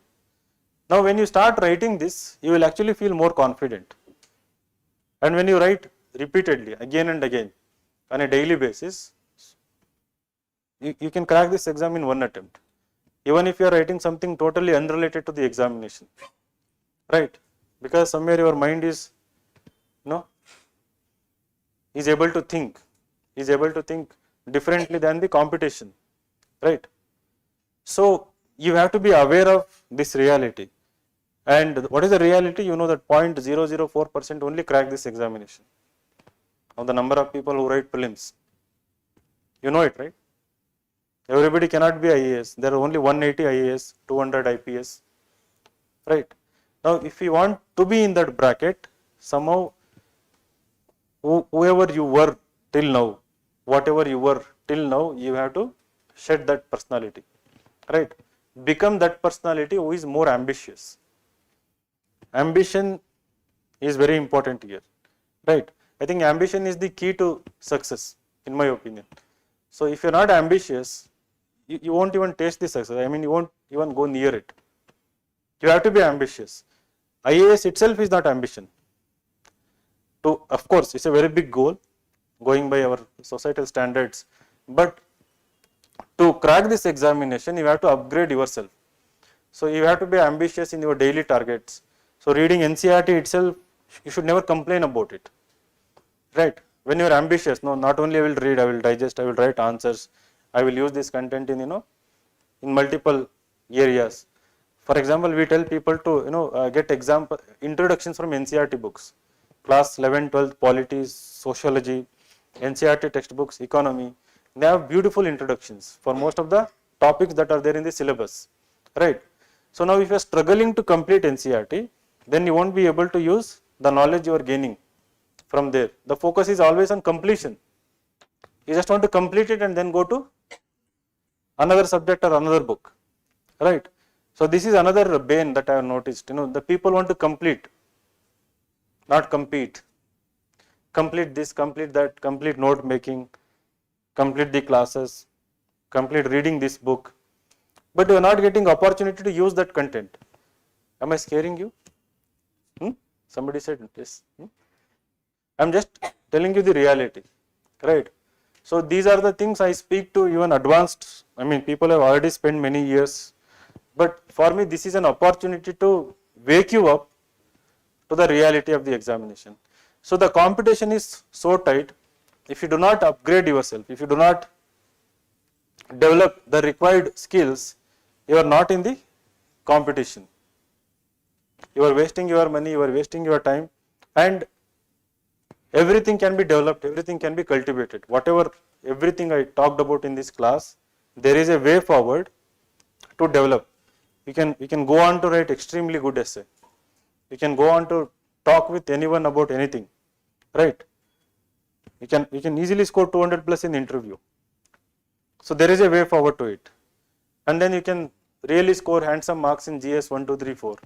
Now when you start writing this, you will actually feel more confident. And when you write repeatedly, again and again, on a daily basis, you can crack this exam in one attempt. Even if you are writing something totally unrelated to the examination, right? Because somewhere your mind is, is able to think, differently than the competition, right? So you have to be aware of this reality. And what is the reality? You know that 0.004% only crack this examination of the number of people who write prelims. You know it, right? Everybody cannot be IAS. There are only 180 IAS, 200 IPS, right? Now, if you want to be in that bracket, somehow, whoever you were till now, whatever you were till now, you have to shed that personality, right? Become that personality who is more ambitious. Ambition is very important here, right? I think ambition is the key to success, in my opinion. So if you're not ambitious, you won't even taste the success. I mean, you won't even go near it. You have to be ambitious. IAS itself is not ambition. Of course, it's a very big goal, going by our societal standards, but to crack this examination, you have to upgrade yourself. So you have to be ambitious in your daily targets. So reading NCERT itself, you should never complain about it, right? When you are ambitious, no, not only I will read, I will digest, I will write answers, I will use this content in, in multiple areas. For example, we tell people to, get example introductions from NCERT books, class 11, 12, polities, sociology, NCERT textbooks, economy. They have beautiful introductions for most of the topics that are there in the syllabus, right? So now if you are struggling to complete NCERT, then you won't be able to use the knowledge you are gaining from there. The focus is always on completion. You just want to complete it and then go to another subject or another book, right? So this is another bane that I have noticed. The people want to complete, not compete. Complete this, complete that, complete note making, complete the classes, complete reading this book, but you are not getting opportunity to use that content. Am I scaring you? Somebody said yes. I am just telling you the reality, right? So these are the things I speak to even advanced, people have already spent many years, but for me this is an opportunity to wake you up to the reality of the examination. So the competition is so tight. If you do not upgrade yourself, if you do not develop the required skills, you are not in the competition. You are wasting your money, you are wasting your time, and everything can be developed, everything can be cultivated. Everything I talked about in this class, there is a way forward to develop. We can go on to write extremely good essay. We can go on to talk with anyone about anything, right? We can easily score 200 plus in interview. So there is a way forward to it, and then you can really score handsome marks in GS 1, 2, 3, 4,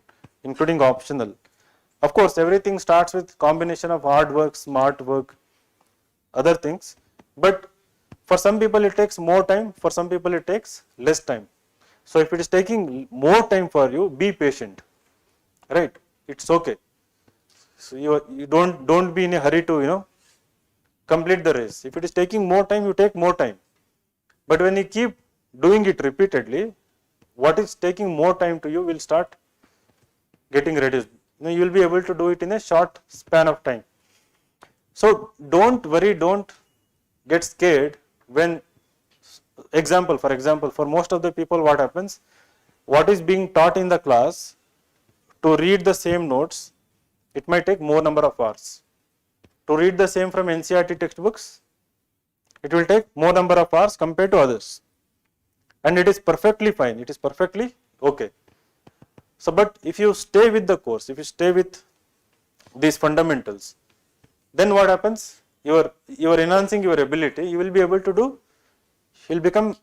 including optional. Of course, everything starts with combination of hard work, smart work, other things, but for some people it takes more time, for some people it takes less time. So if it is taking more time for you, be patient, right? It's okay. So you don't be in a hurry to complete the race. If it is taking more time, you take more time. But when you keep doing it repeatedly, what is taking more time to you will start getting reduced. You will be able to do it in a short span of time. So don't worry, don't get scared when, for example, for most of the people what happens, what is being taught in the class, to read the same notes, it might take more number of hours. To read the same from NCERT textbooks, it will take more number of hours compared to others. And it is perfectly fine, it is perfectly okay. So, but if you stay with the course, if you stay with these fundamentals, then what happens? You are enhancing your ability, you will be able to do, you will become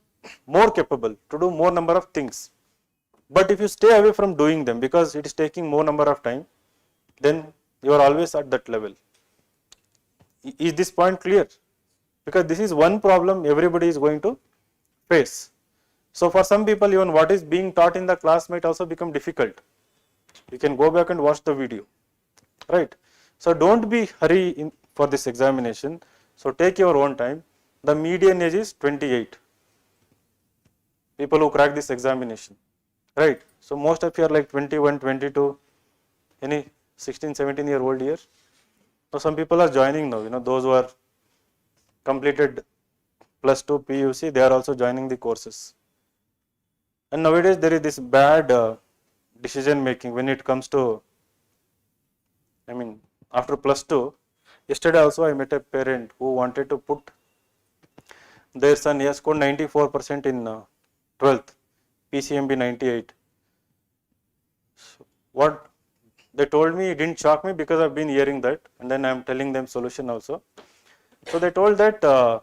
more capable to do more number of things. But if you stay away from doing them because it is taking more number of time, then you are always at that level. Is this point clear? Because this is one problem everybody is going to face. So for some people, even what is being taught in the class might also become difficult. You can go back and watch the video, right? So don't be hurry for this examination. So take your own time. The median age is 28. People who crack this examination, right? So most of you are like 21, 22, any 16, 17-year-old here. So some people are joining now, those who are completed +2 PUC, they are also joining the courses. And nowadays there is this bad decision making when it comes to, after +2, yesterday also I met a parent who wanted to put their son, he has scored 94% in 12th, PCMB 98. So what they told me, it didn't shock me because I've been hearing that, and then I'm telling them solution also. So they told that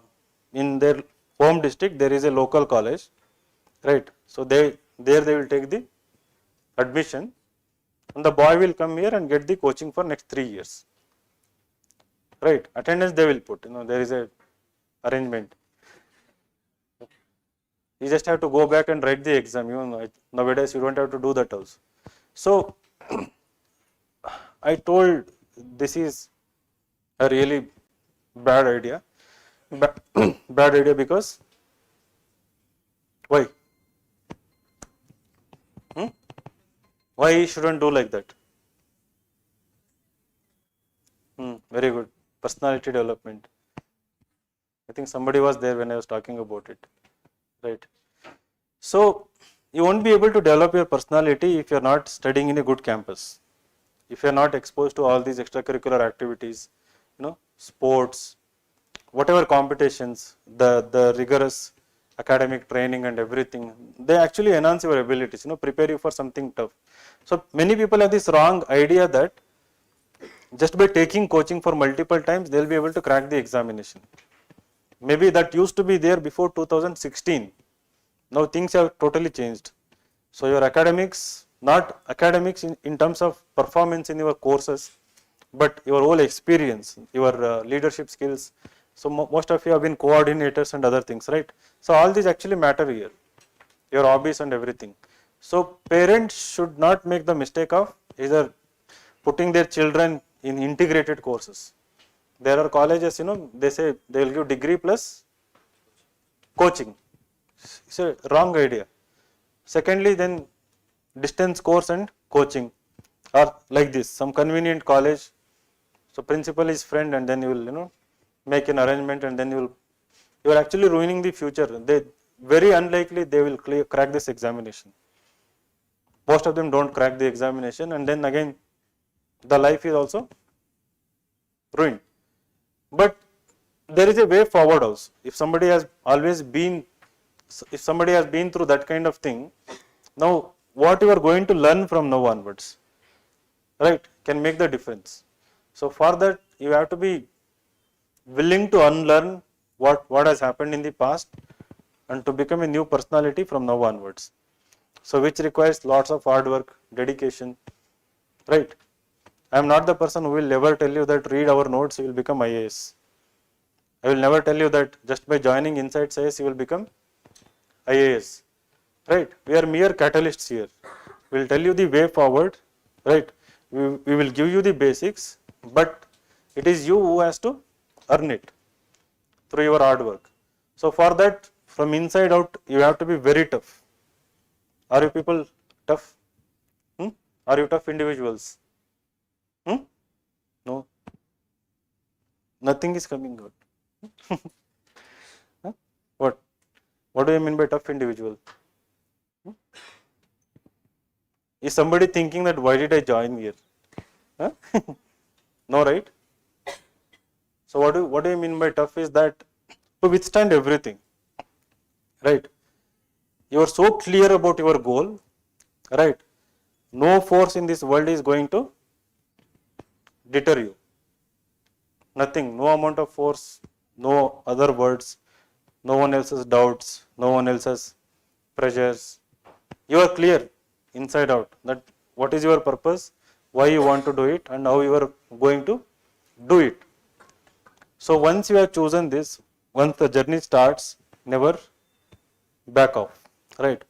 in their home district there is a local college, right? So they will take the admission, and the boy will come here and get the coaching for next 3 years, right? Attendance they will put, there is a arrangement. You just have to go back and write the exam. Nowadays you don't have to do that also. So I told this is a really bad idea, bad idea because Why? Hmm? Why he shouldn't do like that? Very good. Personality development. I think somebody was there when I was talking about it. Right. So you won't be able to develop your personality if you are not studying in a good campus. If you are not exposed to all these extracurricular activities, sports, whatever competitions, the rigorous academic training and everything, they actually enhance your abilities, prepare you for something tough. So many people have this wrong idea that just by taking coaching for multiple times, they'll be able to crack the examination. Maybe that used to be there before 2016. Now things have totally changed. So your academics, not academics in terms of performance in your courses, but your whole experience, your leadership skills. So most of you have been coordinators and other things, right? So all these actually matter here, your hobbies and everything. So parents should not make the mistake of either putting their children in integrated courses. There are colleges, they say they will give degree plus coaching. It's a wrong idea. Secondly, then distance course and coaching are like this, some convenient college. So principal is friend and then you will, make an arrangement and then you are actually ruining the future. They very unlikely they will crack this examination. Most of them don't crack the examination and then again the life is also ruined. But there is a way forward also. If somebody has been through that kind of thing, now what you are going to learn from now onwards, right, can make the difference. So for that you have to be willing to unlearn what has happened in the past and to become a new personality from now onwards. So which requires lots of hard work, dedication, right. I am not the person who will ever tell you that read our notes you will become IAS. I will never tell you that just by joining Inside IAS you will become IAS, right. We are mere catalysts here. We will tell you the way forward, right. We will give you the basics, but it is you who has to earn it through your hard work. So for that, from inside out, you have to be very tough. Are you people tough? Are you tough individuals? No. Nothing is coming out. Huh? What? What do you mean by tough individual? Is somebody thinking that why did I join here? Huh? No, right? So what do you mean by tough is that to withstand everything, right? You are so clear about your goal, right? No force in this world is going to deter you. Nothing, no amount of force, no other words, no one else's doubts, no one else's pressures. You are clear inside out that what is your purpose, why you want to do it and how you are going to do it. So once you have chosen this, once the journey starts, never back off, right.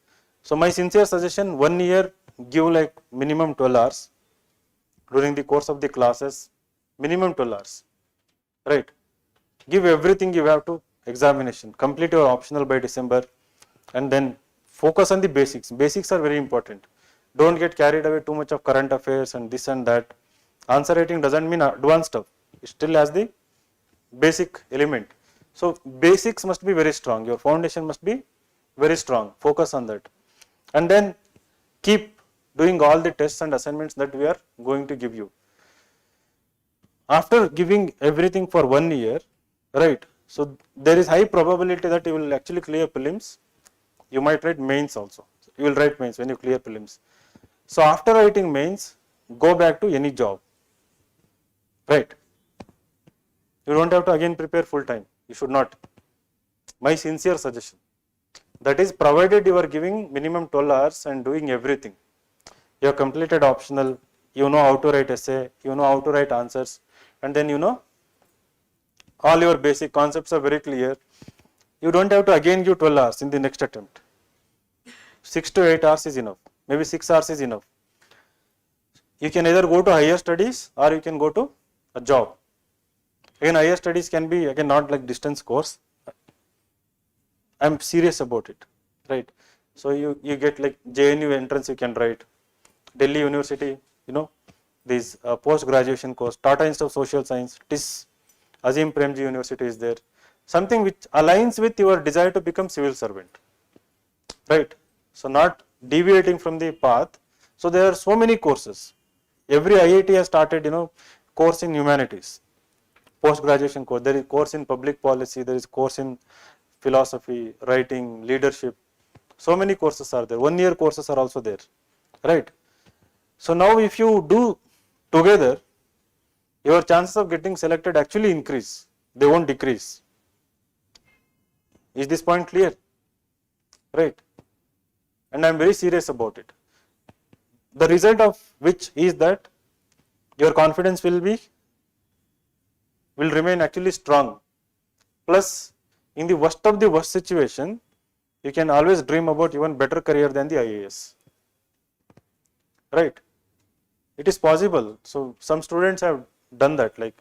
So my sincere suggestion, 1 year give like minimum 12 hours during the course of the classes, minimum 12 hours, right. Give everything you have to examination, complete your optional by December and then focus on the basics. Basics are very important. Don't get carried away too much of current affairs and this and that. Answer writing doesn't mean advanced stuff. It still has the basic element. So basics must be very strong. Your foundation must be very strong. Focus on that. And then keep doing all the tests and assignments that we are going to give you. After giving everything for 1 year, right, so there is high probability that you will actually clear prelims. You might write mains also. You will write mains when you clear prelims. So after writing mains, go back to any job, right. You don't have to again prepare full time. You should not. My sincere suggestion. That is provided you are giving minimum 12 hours and doing everything. You have completed optional, you know how to write essay, you know how to write answers, and then you know all your basic concepts are very clear. You don't have to again give 12 hours in the next attempt. 6 to 8 hours is enough. Maybe 6 hours is enough. You can either go to higher studies or you can go to a job. Again, higher studies can be again not like distance course. I am serious about it. right? So you get like JNU entrance you can write, Delhi University, these post graduation course, Tata Institute of Social Science, TIS, Azim Premji University is there, something which aligns with your desire to become civil servant, right? So not deviating from the path. So there are so many courses. Every IIT has started, course in humanities, post graduation course. There is course in public policy. There is course in philosophy, writing, leadership. So many courses are there. 1 year courses are also there, right? So now if you do together, your chances of getting selected actually increase. They won't decrease. Is this point clear? Right? And I am very serious about it. The result of which is that your confidence will remain actually strong. Plus, in the worst of the worst situation, you can always dream about even better career than the IAS. Right? It is possible. So some students have done that. Like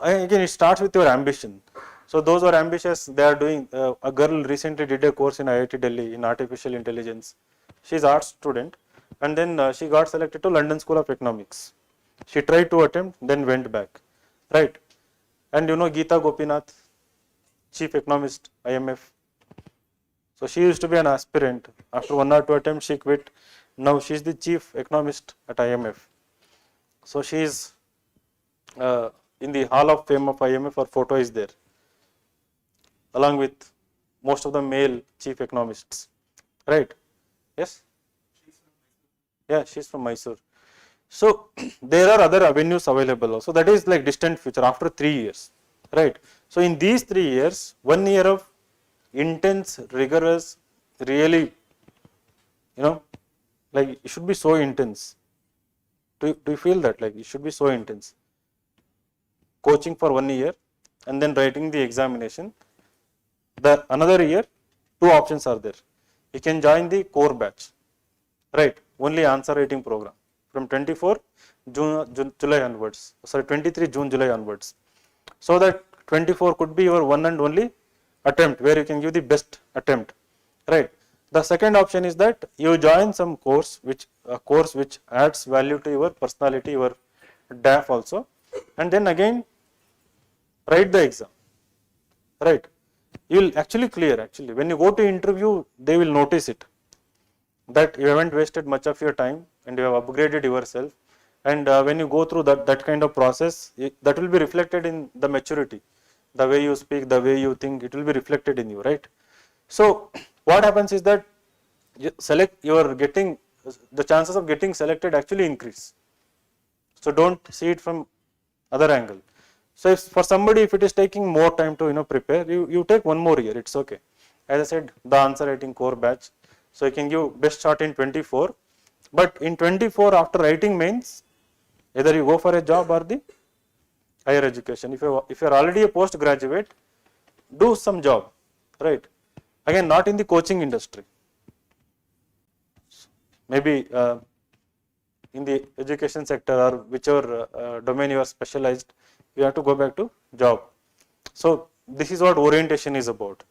again, it starts with your ambition. So those who are ambitious, they are doing. A girl recently did a course in IIT Delhi in artificial intelligence. She is arts student, and then she got selected to London School of Economics. She tried to attempt, then went back. Right? And Geeta Gopinath, chief economist, IMF. So she used to be an aspirant. After 1 or 2 attempts, she quit. Now she is the chief economist at IMF. So she is in the Hall of Fame of IMF. Her photo is there, along with most of the male chief economists. Right? Yes? Yeah, she is from Mysore. So there are other avenues available also. That is like distant future after 3 years. Right? So in these 3 years, 1 year of intense, rigorous, really, like it should be so intense. Do you feel that like it should be so intense? Coaching for 1 year and then writing the examination. The another year, 2 options are there. You can join the core batch, right? Only answer writing program from 24 July onwards. Sorry, 23 June, July onwards. So that 24 could be your one and only attempt where you can give the best attempt, right? The second option is that you join some course which adds value to your personality, your DAF also, and then again write the exam, right? You will actually clear. Actually, when you go to interview, they will notice it that you haven't wasted much of your time and you have upgraded yourself. And when you go through that kind of process, that will be reflected in the maturity, the way you speak, the way you think. It will be reflected in you, right? So what happens is that the chances of getting selected actually increase. So don't see it from other angle. So if for somebody, if it is taking more time to prepare, you take 1 more year. It's okay. As I said, the answer writing core batch. So you can give best shot in 24. But in 24, after writing mains, either you go for a job or the higher education. If you are already a postgraduate, do some job, right? Again, not in the coaching industry. Maybe in the education sector or whichever domain you are specialized, you have to go back to job. So this is what orientation is about.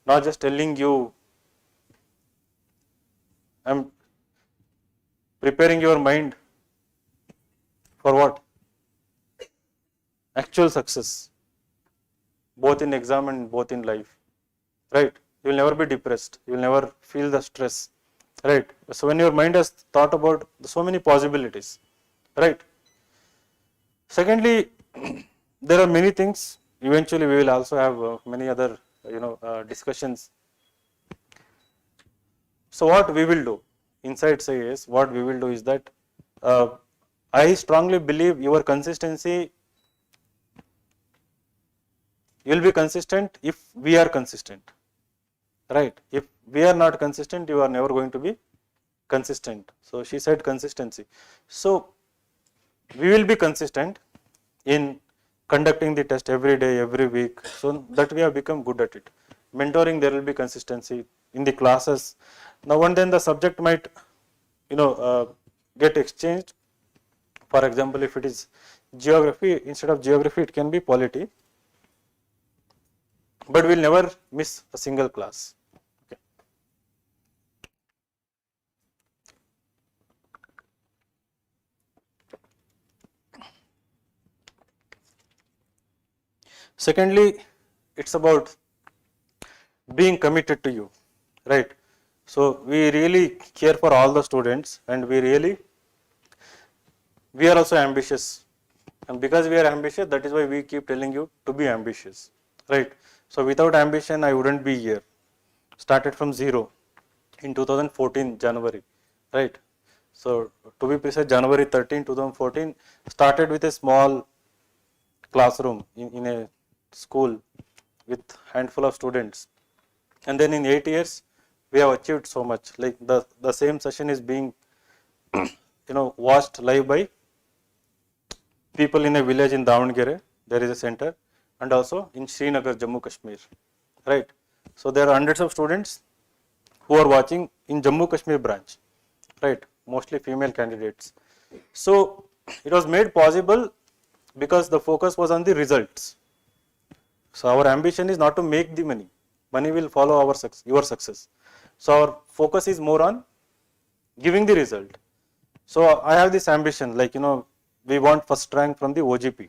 Not just telling you, I'm preparing your mind for what? Actual success, both in exam and both in life, right? You will never be depressed. You will never feel the stress, right? So when your mind has thought about so many possibilities, right? Secondly, there are many things. Eventually, we will also have many other, discussions. So what we will do inside SAES, what we will do is that I strongly believe your consistency. You will be consistent if we are consistent, right? If we are not consistent, you are never going to be consistent. So she said consistency. So we will be consistent in conducting the test every day, every week, so that we have become good at it. Mentoring, there will be consistency in the classes. Now and then the subject might, get exchanged. For example, if it is geography, instead of geography, it can be polity. But we will never miss a single class. Okay. Secondly, it's about being committed to you, right? So we really care for all the students, and we are also ambitious, and because we are ambitious, that is why we keep telling you to be ambitious, right? So without ambition, I wouldn't be here. Started from zero in 2014 January, right? So to be precise, January 13, 2014, started with a small classroom in a school with handful of students, and then in 8 years we have achieved so much. Like the same session is being watched live by people in a village in Davangere. There is a center, and also in Srinagar, Jammu Kashmir, right? So there are hundreds of students who are watching in Jammu Kashmir branch, right? Mostly female candidates. So it was made possible because the focus was on the results. So our ambition is not to make the money. Money will follow your success. So our focus is more on giving the result. So I have this ambition, like, we want first rank from the OGP,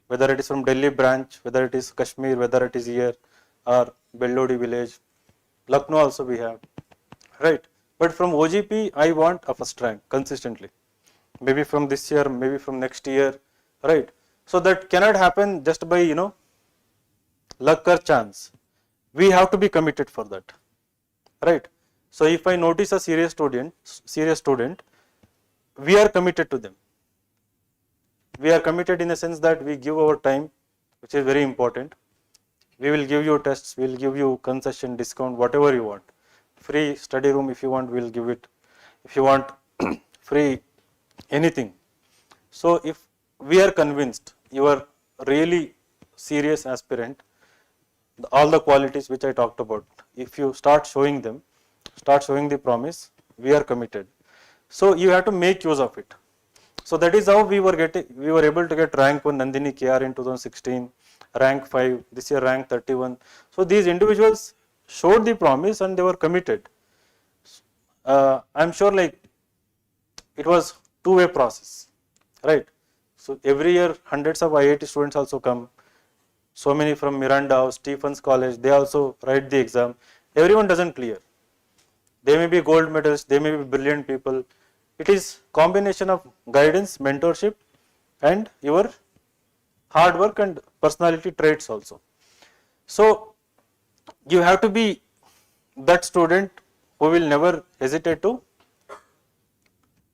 whether it is from Delhi branch, whether it is Kashmir, whether it is here or Bellodi village, Lucknow also we have, right? But from OGP, I want a first rank consistently. Maybe from this year, maybe from next year, right? So that cannot happen just by, luck or chance. We have to be committed for that, right? So if I notice a serious student, we are committed to them. We are committed in the sense that we give our time, which is very important. We will give you tests, we will give you concession, discount, whatever you want. Free study room if you want, we will give it. If you want free anything. So if we are convinced you are really serious aspirant, all the qualities which I talked about, if you start showing them, start showing the promise, we are committed. So you have to make use of it. So that is how we were able to get rank 1 Nandini KR in 2016, rank 5, this year rank 31. So these individuals showed the promise and they were committed. I'm sure like it was two-way process, right? So every year hundreds of IIT students also come. So many from Miranda House, Stephens College, they also write the exam. Everyone doesn't clear. They may be gold medalists, they may be brilliant people. It is combination of guidance, mentorship, and your hard work and personality traits also. So you have to be that student who will never hesitate to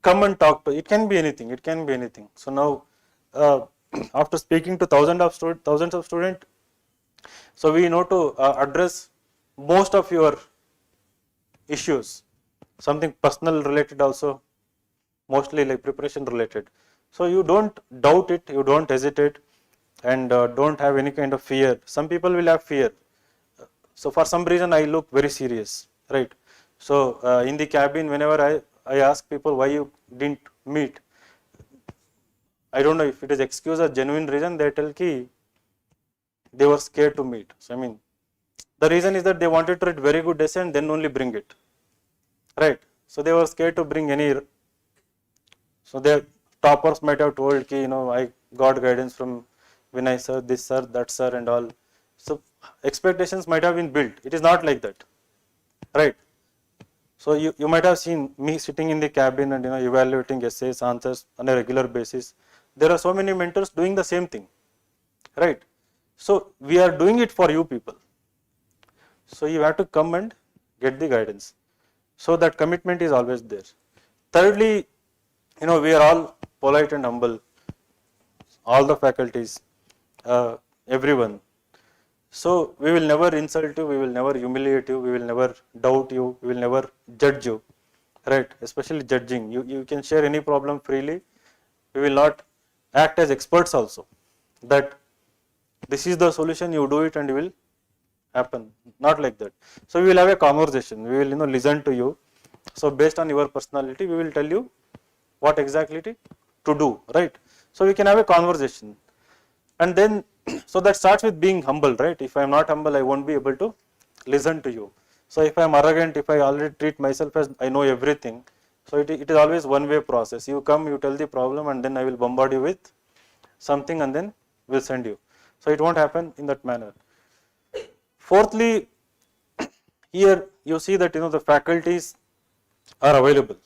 come and talk to. It can be anything. It can be anything. So now, after speaking to thousands of students, so we know to address most of your issues. Something personal related also, mostly like preparation related. So you don't doubt it, you don't hesitate, and don't have any kind of fear. Some people will have fear. So for some reason I look very serious, right? So in the cabin, whenever I ask people why you didn't meet, I don't know if it is excuse or genuine reason, they tell ki they were scared to meet. So I mean, the reason is that they wanted to write very good essay and then only bring it, right? So they were scared to bring any. So their toppers might have told ki, I got guidance from Vinay sir, this sir, that sir, and all. So expectations might have been built. It is not like that, right? So you might have seen me sitting in the cabin and evaluating essays, answers on a regular basis. There are so many mentors doing the same thing, right? So we are doing it for you people. So you have to come and get the guidance. So that commitment is always there. Thirdly, we are all polite and humble, all the faculties, everyone. So we will never insult you, we will never humiliate you, we will never doubt you, we will never judge you, right? Especially judging. You can share any problem freely. We will not act as experts also, that this is the solution, you do it and it will happen. Not like that. So we will have a conversation, we will listen to you. So based on your personality, we will tell you what exactly to do, right? So we can have a conversation, and then so that starts with being humble, right? If I am not humble, I won't be able to listen to you. So if I am arrogant, if I already treat myself as I know everything, so it is always one way process. You come, you tell the problem, and then I will bombard you with something and then will send you. So it won't happen in that manner. Fourthly, here you see that the faculties are available.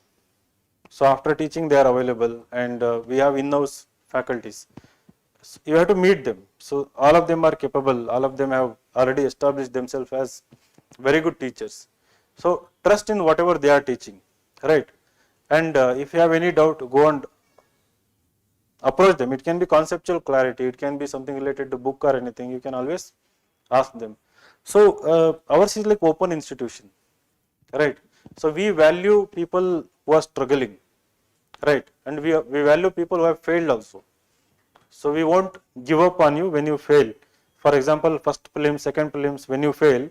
So after teaching they are available, and we have in-house faculties. So you have to meet them. So all of them are capable, all of them have already established themselves as very good teachers. So trust in whatever they are teaching, right? And if you have any doubt, go and approach them. It can be conceptual clarity, it can be something related to book or anything, you can always ask them. So ours is like open institution, right? So we value people who are struggling, right? And we value people who have failed also. So we won't give up on you when you fail. For example, first prelims, second prelims, when you fail,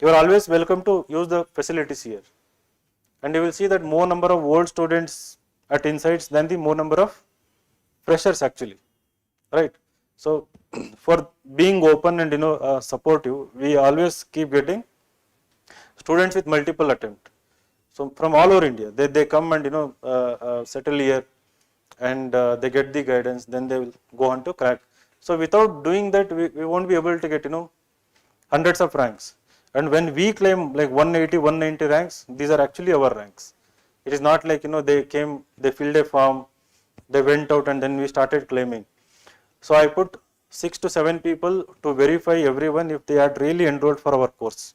you are always welcome to use the facilities here. And you will see that more number of old students at Insights than the more number of freshers actually, right? So for being open and supportive, we always keep getting students with multiple attempt. So from all over India, they come and settle here, and they get the guidance, then they will go on to crack. So without doing that, we won't be able to get hundreds of ranks. And when we claim like 180, 190 ranks, these are actually our ranks. It is not like they came, they filled a form, they went out, and then we started claiming. So I put 6 to 7 people to verify everyone if they had really enrolled for our course,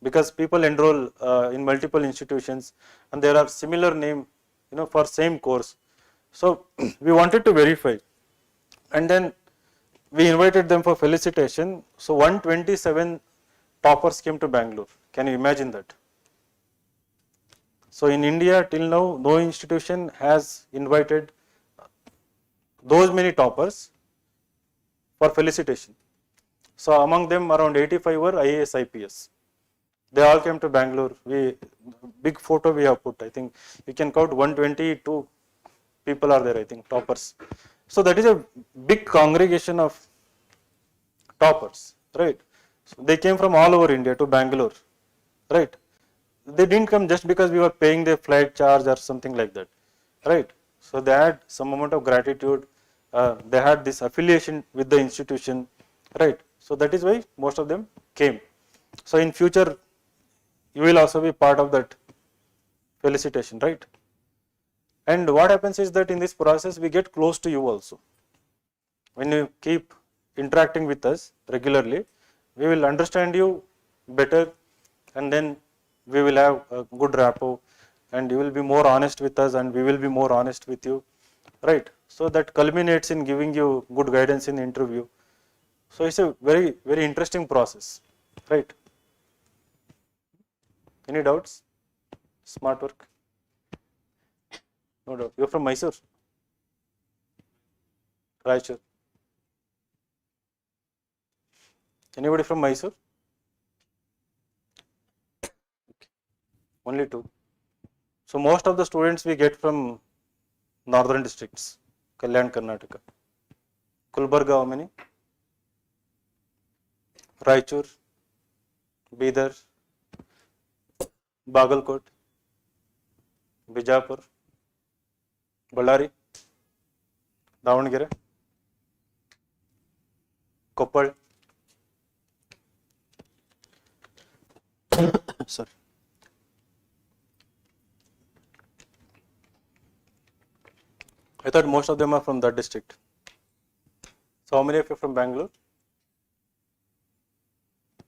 because people enroll in multiple institutions and there are similar name for same course. So we wanted to verify, and then we invited them for felicitation. So 127 toppers came to Bangalore. Can you imagine that? So in India till now, no institution has invited those many toppers for felicitation. So among them around 85 were IAS, IPS. They all came to Bangalore. Big photo we have put. I think you can count 122 people are there, I think, toppers. So that is a big congregation of toppers, right? So they came from all over India to Bangalore, right? They didn't come just because we were paying their flight charge or something like that, right? So they had some amount of gratitude. They had this affiliation with the institution, right? So that is why most of them came. So in future, you will also be part of that felicitation, right? And what happens is that in this process, we get close to you also. When you keep interacting with us regularly, we will understand you better, and then we will have a good rapport, and you will be more honest with us, and we will be more honest with you, right? So that culminates in giving you good guidance in the interview. So it's a very, very interesting process, right? Any doubts? Smart work? No doubt. You're from Mysore? Raichur? Anybody from Mysore? Okay. Only two. So most of the students we get from northern districts, Kalyan, Karnataka. Kulbarga, how many? Raichur, Bidar, Bagalkot, Bijapur, Ballari, Davangere, Koppal. Sorry. I thought most of them are from that district. So how many of you are from Bangalore?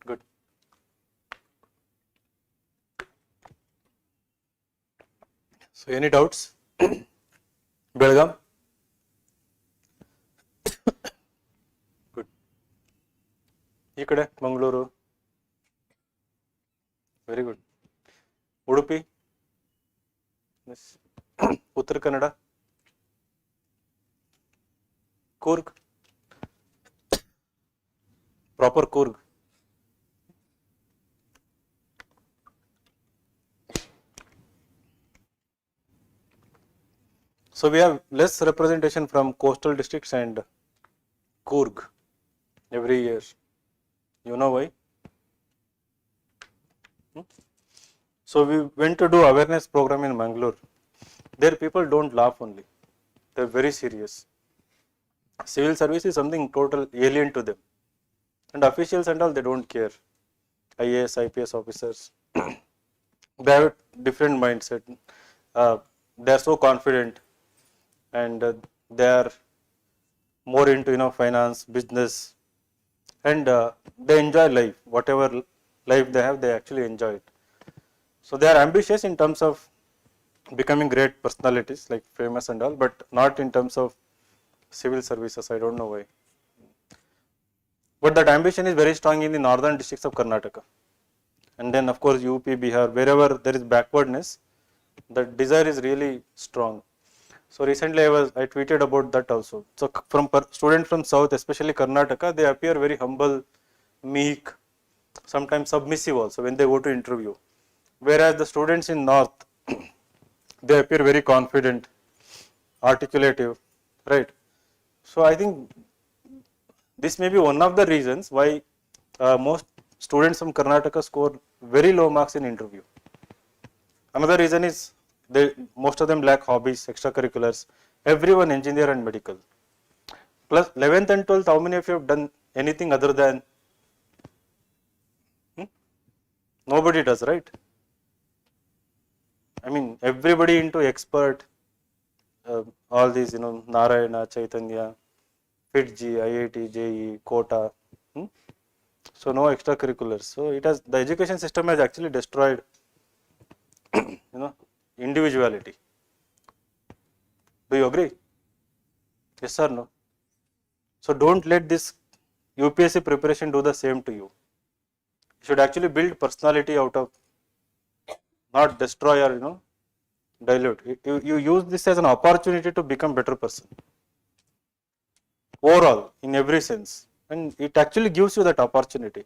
Good. So any doubts? Belgaum? Good. ಈ ಕಡೆ Bengaluru. Very good. Udupi? Yes. Uttar Kannada? Coorg? Proper Coorg. So we have less representation from coastal districts and Coorg every year. You know why? So we went to do awareness program in Bangalore. There people don't laugh only. They're very serious. Civil service is something total alien to them, and officials and all, they don't care. IAS, IPS officers, they have a different mindset. They are so confident, and they are more into finance, business, and they enjoy life. Whatever life they have, they actually enjoy it. So they are ambitious in terms of becoming great personalities, like famous and all, but not in terms of civil services. I don't know why. But that ambition is very strong in the northern districts of Karnataka. And then of course UP, Bihar, wherever there is backwardness, the desire is really strong. So recently I tweeted about that also. So from students from south, especially Karnataka, they appear very humble, meek, sometimes submissive also when they go to interview. Whereas the students in north, they appear very confident, articulative, right? So I think this may be one of the reasons why most students from Karnataka score very low marks in interview. Another reason is most of them lack hobbies, extracurriculars. Everyone engineer and medical. Plus 11th and 12th, how many of you have done anything other than? Nobody does, right? I mean, everybody into expert, all these, Narayana, Chaitanya, FITG, IIT, JEE, Kota. So no extracurriculars. So the education system has actually destroyed, individuality. Do you agree? Yes or no? So don't let this UPSC preparation do the same to you. You should actually build personality out of, not destroy or dilute. You use this as an opportunity to become better person. Overall, in every sense, and it actually gives you that opportunity.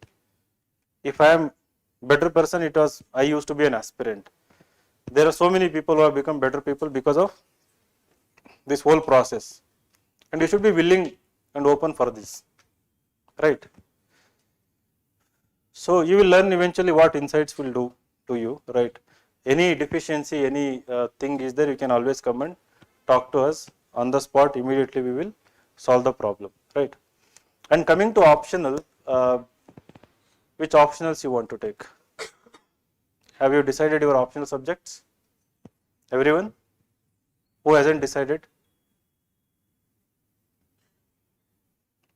If I am better person, I used to be an aspirant. There are so many people who have become better people because of this whole process, and you should be willing and open for this, right? So you will learn eventually what insights will do to you, right? Any deficiency, any thing is there, you can always come and talk to us on the spot. Immediately we will solve the problem, right? And coming to optional, which optionals you want to take? Have you decided your optional subjects? Everyone? Who hasn't decided?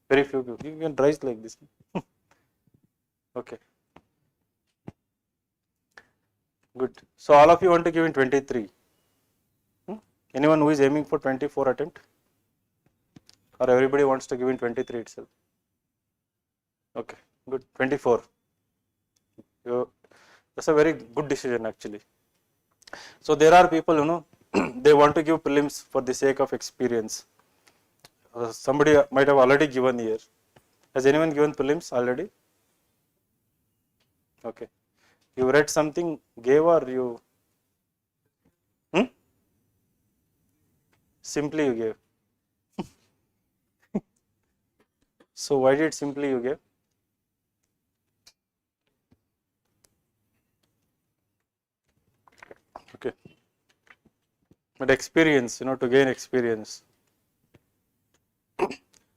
Very few people. You can rise like this. Okay. Good. So all of you want to give in 23. Anyone who is aiming for 24 attempt? Or everybody wants to give in 23 itself? Okay, good. 24. That's a very good decision actually. So there are people, they want to give prelims for the sake of experience. Somebody might have already given here. Has anyone given prelims already? Okay. You read something, gave, or you? Simply you gave. So why did simply you gave? Okay. But experience, to gain experience.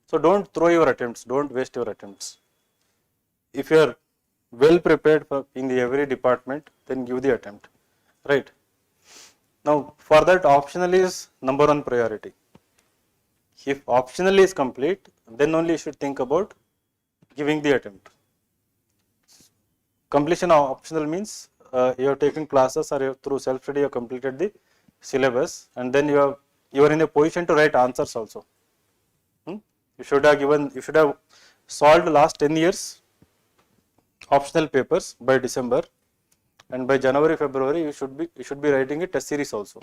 So don't throw your attempts, don't waste your attempts. If you are well prepared in every department, then give the attempt, right? Now for that, optional is number one priority. If optional is complete, then only you should think about giving the attempt. Completion of optional means you have taken classes, or through self-study you have completed the syllabus, and then you are in a position to write answers also. You should have solved last 10 years optional papers by December, and by January, February you should be writing a test series also,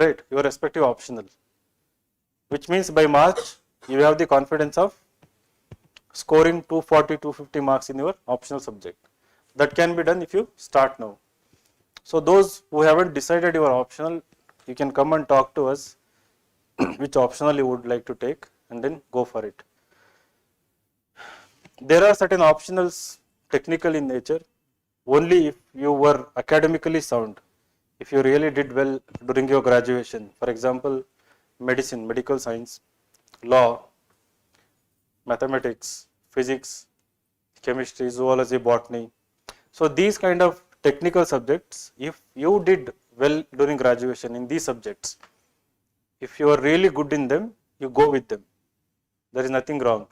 right? Your respective optional, which means by March you have the confidence of scoring 240, 250 marks in your optional subject. That can be done if you start now. So those who haven't decided your optional, you can come and talk to us which optional you would like to take, and then go for it. There are certain optionals technical in nature. Only if you were academically sound, if you really did well during your graduation, for example, medicine, medical science, law, mathematics, physics, chemistry, zoology, botany. So these kind of technical subjects, if you did well during graduation in these subjects, if you are really good in them, you go with them. There is nothing wrong.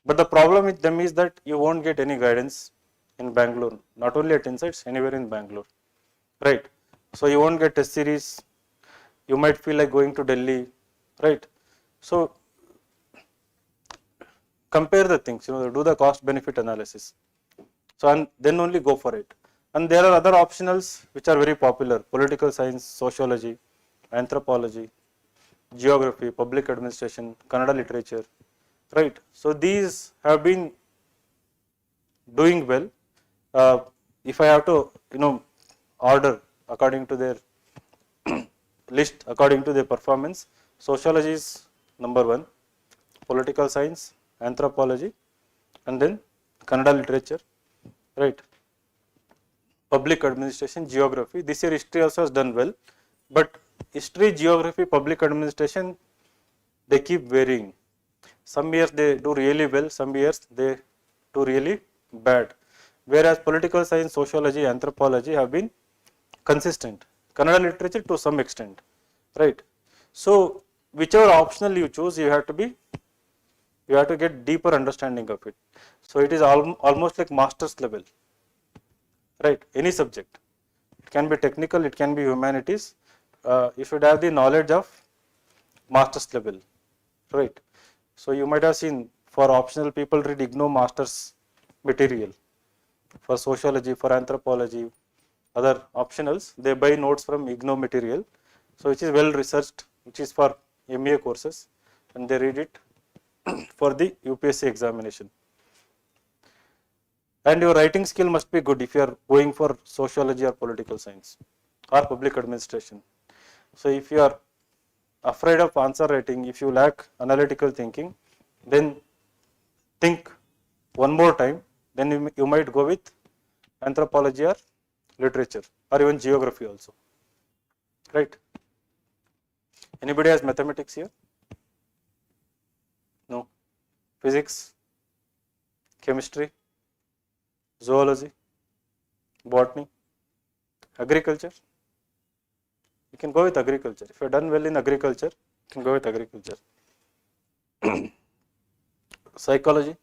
But the problem with them is that you won't get any guidance in Bangalore, not only at Insights, anywhere in Bangalore, right? So you won't get test series. You might feel like going to Delhi, right? So compare the things, do the cost benefit analysis. So and then only go for it. And there are other optionals which are very popular: political science, sociology, anthropology, geography, public administration, Kannada literature, right? So these have been doing well. If I have to, order according to their list, according to their performance, sociology is number one, political science, anthropology, and then Kannada literature, right? Public administration, geography. This year history also has done well, but history, geography, public administration, they keep varying. Some years they do really well, some years they do really bad. Whereas political science, sociology, anthropology have been consistent. Kannada literature to some extent, right? So whichever optional you choose, you have to get deeper understanding of it. So it is almost like master's level, right? Any subject. It can be technical, it can be humanities. You should have the knowledge of master's level, right? So you might have seen, for optional people read IGNOU master's material. For sociology, for anthropology, other optionals, they buy notes from IGNOU material. So which is well researched, which is for MA courses, and they read it for the UPSC examination. And your writing skill must be good if you are going for sociology or political science or public administration. So if you are afraid of answer writing, if you lack analytical thinking, then think one more time, then you might go with anthropology or literature or even geography also, right? Anybody has mathematics here? No. Physics, chemistry, zoology, botany, agriculture? You can go with agriculture. If you have done well in agriculture, you can go with agriculture. Psychology.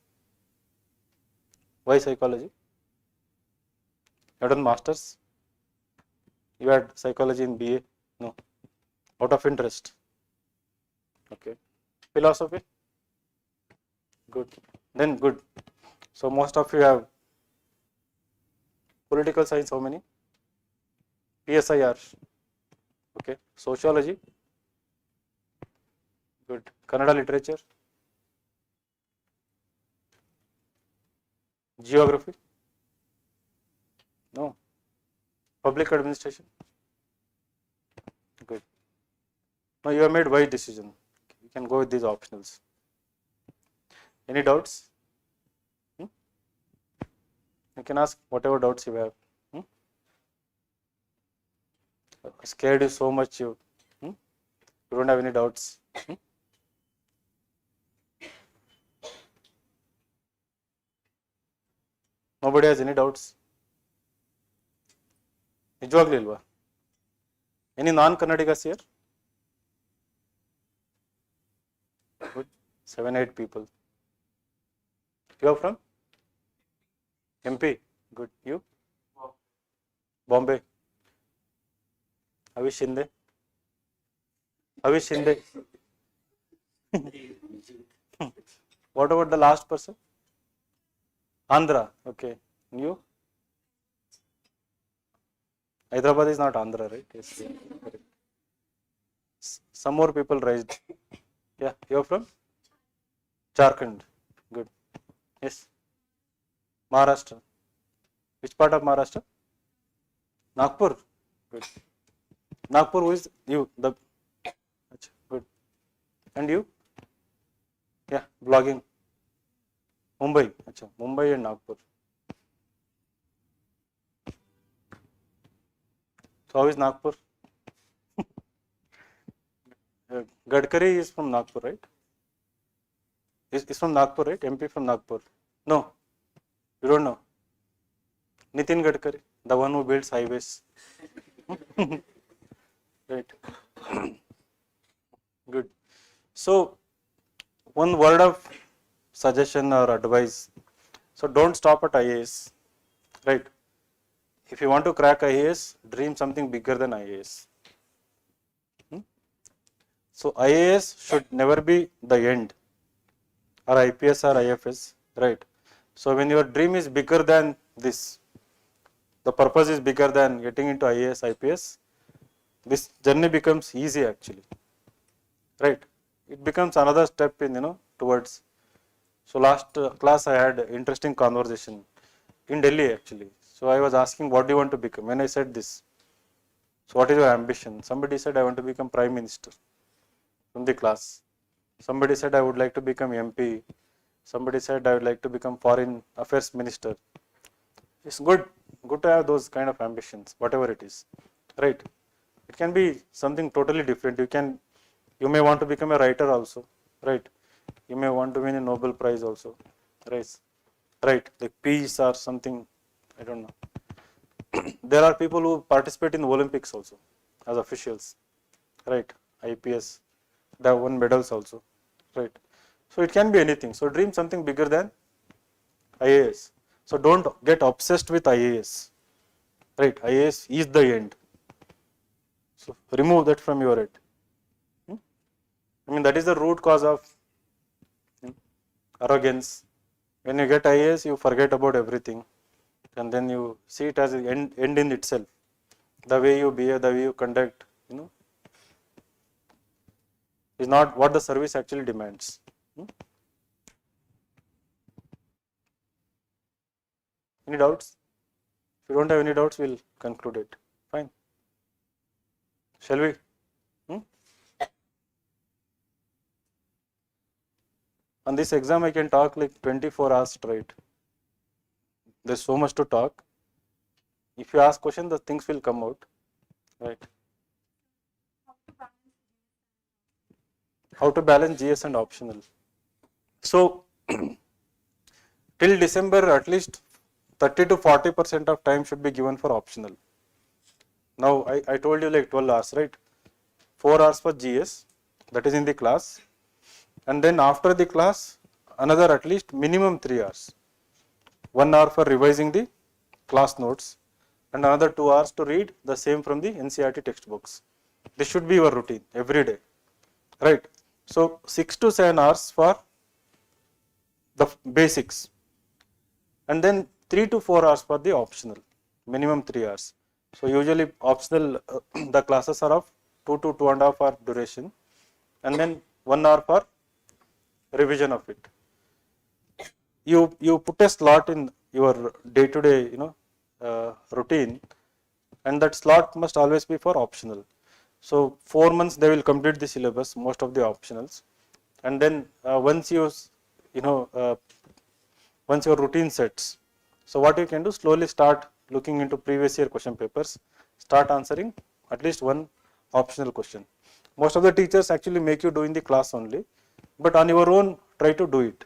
Why psychology? You have done masters. You had psychology in BA? No. Out of interest. Okay. Philosophy? Good. Then good. So most of you have political science. How many? PSIR. Okay. Sociology? Good. Kannada literature? Geography? No. Public administration? Good. Now you have made wise decision. You can go with these optionals. Any doubts? You can ask whatever doubts you have. Scared you so much, you don't have any doubts. Nobody has any doubts? ನಿಜವಾಗ್ಲೂ ಇಲ್ವಾ? Any non-Kannadigas here? Good. 7-8 people. You are from? MP? Good. You? Bombay. Avish Shinde? Avish Shinde. What about the last person? Andhra. Okay. You? Hyderabad is not Andhra, right? Yes. Correct. Some more people raised. Yeah. You are from? Jharkhand. Good. Yes. Maharashtra. Which part of Maharashtra? Nagpur. Good. Nagpur, who is you? The good. And you? Yeah, blogging. Mumbai. Achha, Mumbai and Nagpur. So how is Nagpur? Gadkari is from Nagpur, right? Is from Nagpur, right? MP from Nagpur. No, you don't know. Nitin Gadkari, the one who builds highways. Right. Good. So, one word of suggestion or advice. So, don't stop at IAS. Right. If you want to crack IAS, dream something bigger than IAS. So, IAS should never be the end, or IPS or IFS, right? So, when your dream is bigger than this, the purpose is bigger than getting into IAS, IPS, this journey becomes easy actually, right? It becomes another step in, towards. So, last class I had interesting conversation in Delhi actually. So, I was asking, what do you want to become? When I said this, so what is your ambition? Somebody said, I want to become Prime Minister from the class. Somebody said, I would like to become MP. Somebody said, I would like to become Foreign Affairs Minister. It's good to have those kind of ambitions, whatever it is, right? It can be something totally different. You may want to become a writer also, right? You may want to win a Nobel Prize also, right? Like peace or something, I don't know. There are people who participate in the Olympics also as officials, right? IPS, they have won medals also, right? So it can be anything. So dream something bigger than IAS. So don't get obsessed with IAS, right? IAS is the end. So remove that from your head. I mean, that is the root cause of arrogance. When you get IAS, you forget about everything, and then you see it as an end in itself. The way you behave, the way you conduct, is not what the service actually demands. Any doubts? If you don't have any doubts, we'll conclude it. Fine. Shall we? On this exam, I can talk like 24 hours straight. There's so much to talk. If you ask questions, the things will come out, right? How to balance GS and optional. So, till December, at least 30 to 40% of time should be given for optional. Now, I told you like 12 hours, right? 4 hours for GS, that is in the class. And then after the class, another at least minimum 3 hours. 1 hour for revising the class notes and another 2 hours to read the same from the NCERT textbooks. This should be your routine every day, right? So 6 to 7 hours for the basics and then 3 to 4 hours for the optional, minimum 3 hours. So usually optional, the classes are of 2 to 2.5 hour duration and then 1 hour for revision of it. You put a slot in your day-to-day, routine, and that slot must always be for optional. So 4 months they will complete the syllabus, most of the optionals, and then once once your routine sets, so what you can do, slowly start looking into previous year question papers, start answering at least one optional question. Most of the teachers actually make you do in the class only, but on your own try to do it.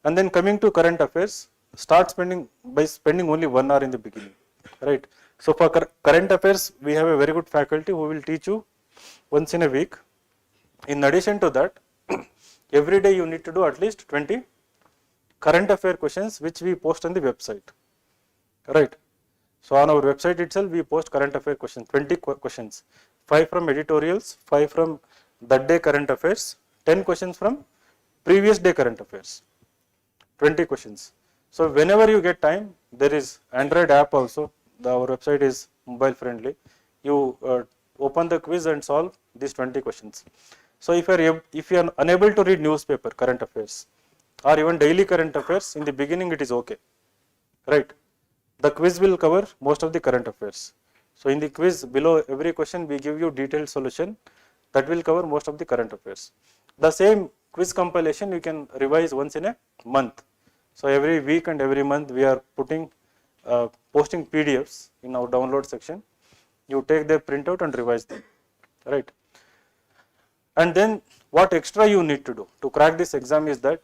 And then coming to current affairs, start spending only 1 hour in the beginning, right? So for current affairs, we have a very good faculty who will teach you once in a week. In addition to that, every day you need to do at least 20 current affair questions which we post on the website, right? So on our website itself, we post current affair questions, 20 questions, 5 from editorials, 5 from that day current affairs, 10 questions from previous day current affairs, 20 questions. So whenever you get time, there is Android app also. Our website is mobile friendly. You open the quiz and solve these 20 questions. So if you are unable to read newspaper, current affairs, or even daily current affairs, in the beginning it is okay, right? The quiz will cover most of the current affairs. So in the quiz below every question we give you detailed solution that will cover most of the current affairs. The same quiz compilation you can revise once in a month. So every week and every month we are posting PDFs in our download section. You take their printout and revise them, right? And then what extra you need to do to crack this exam is that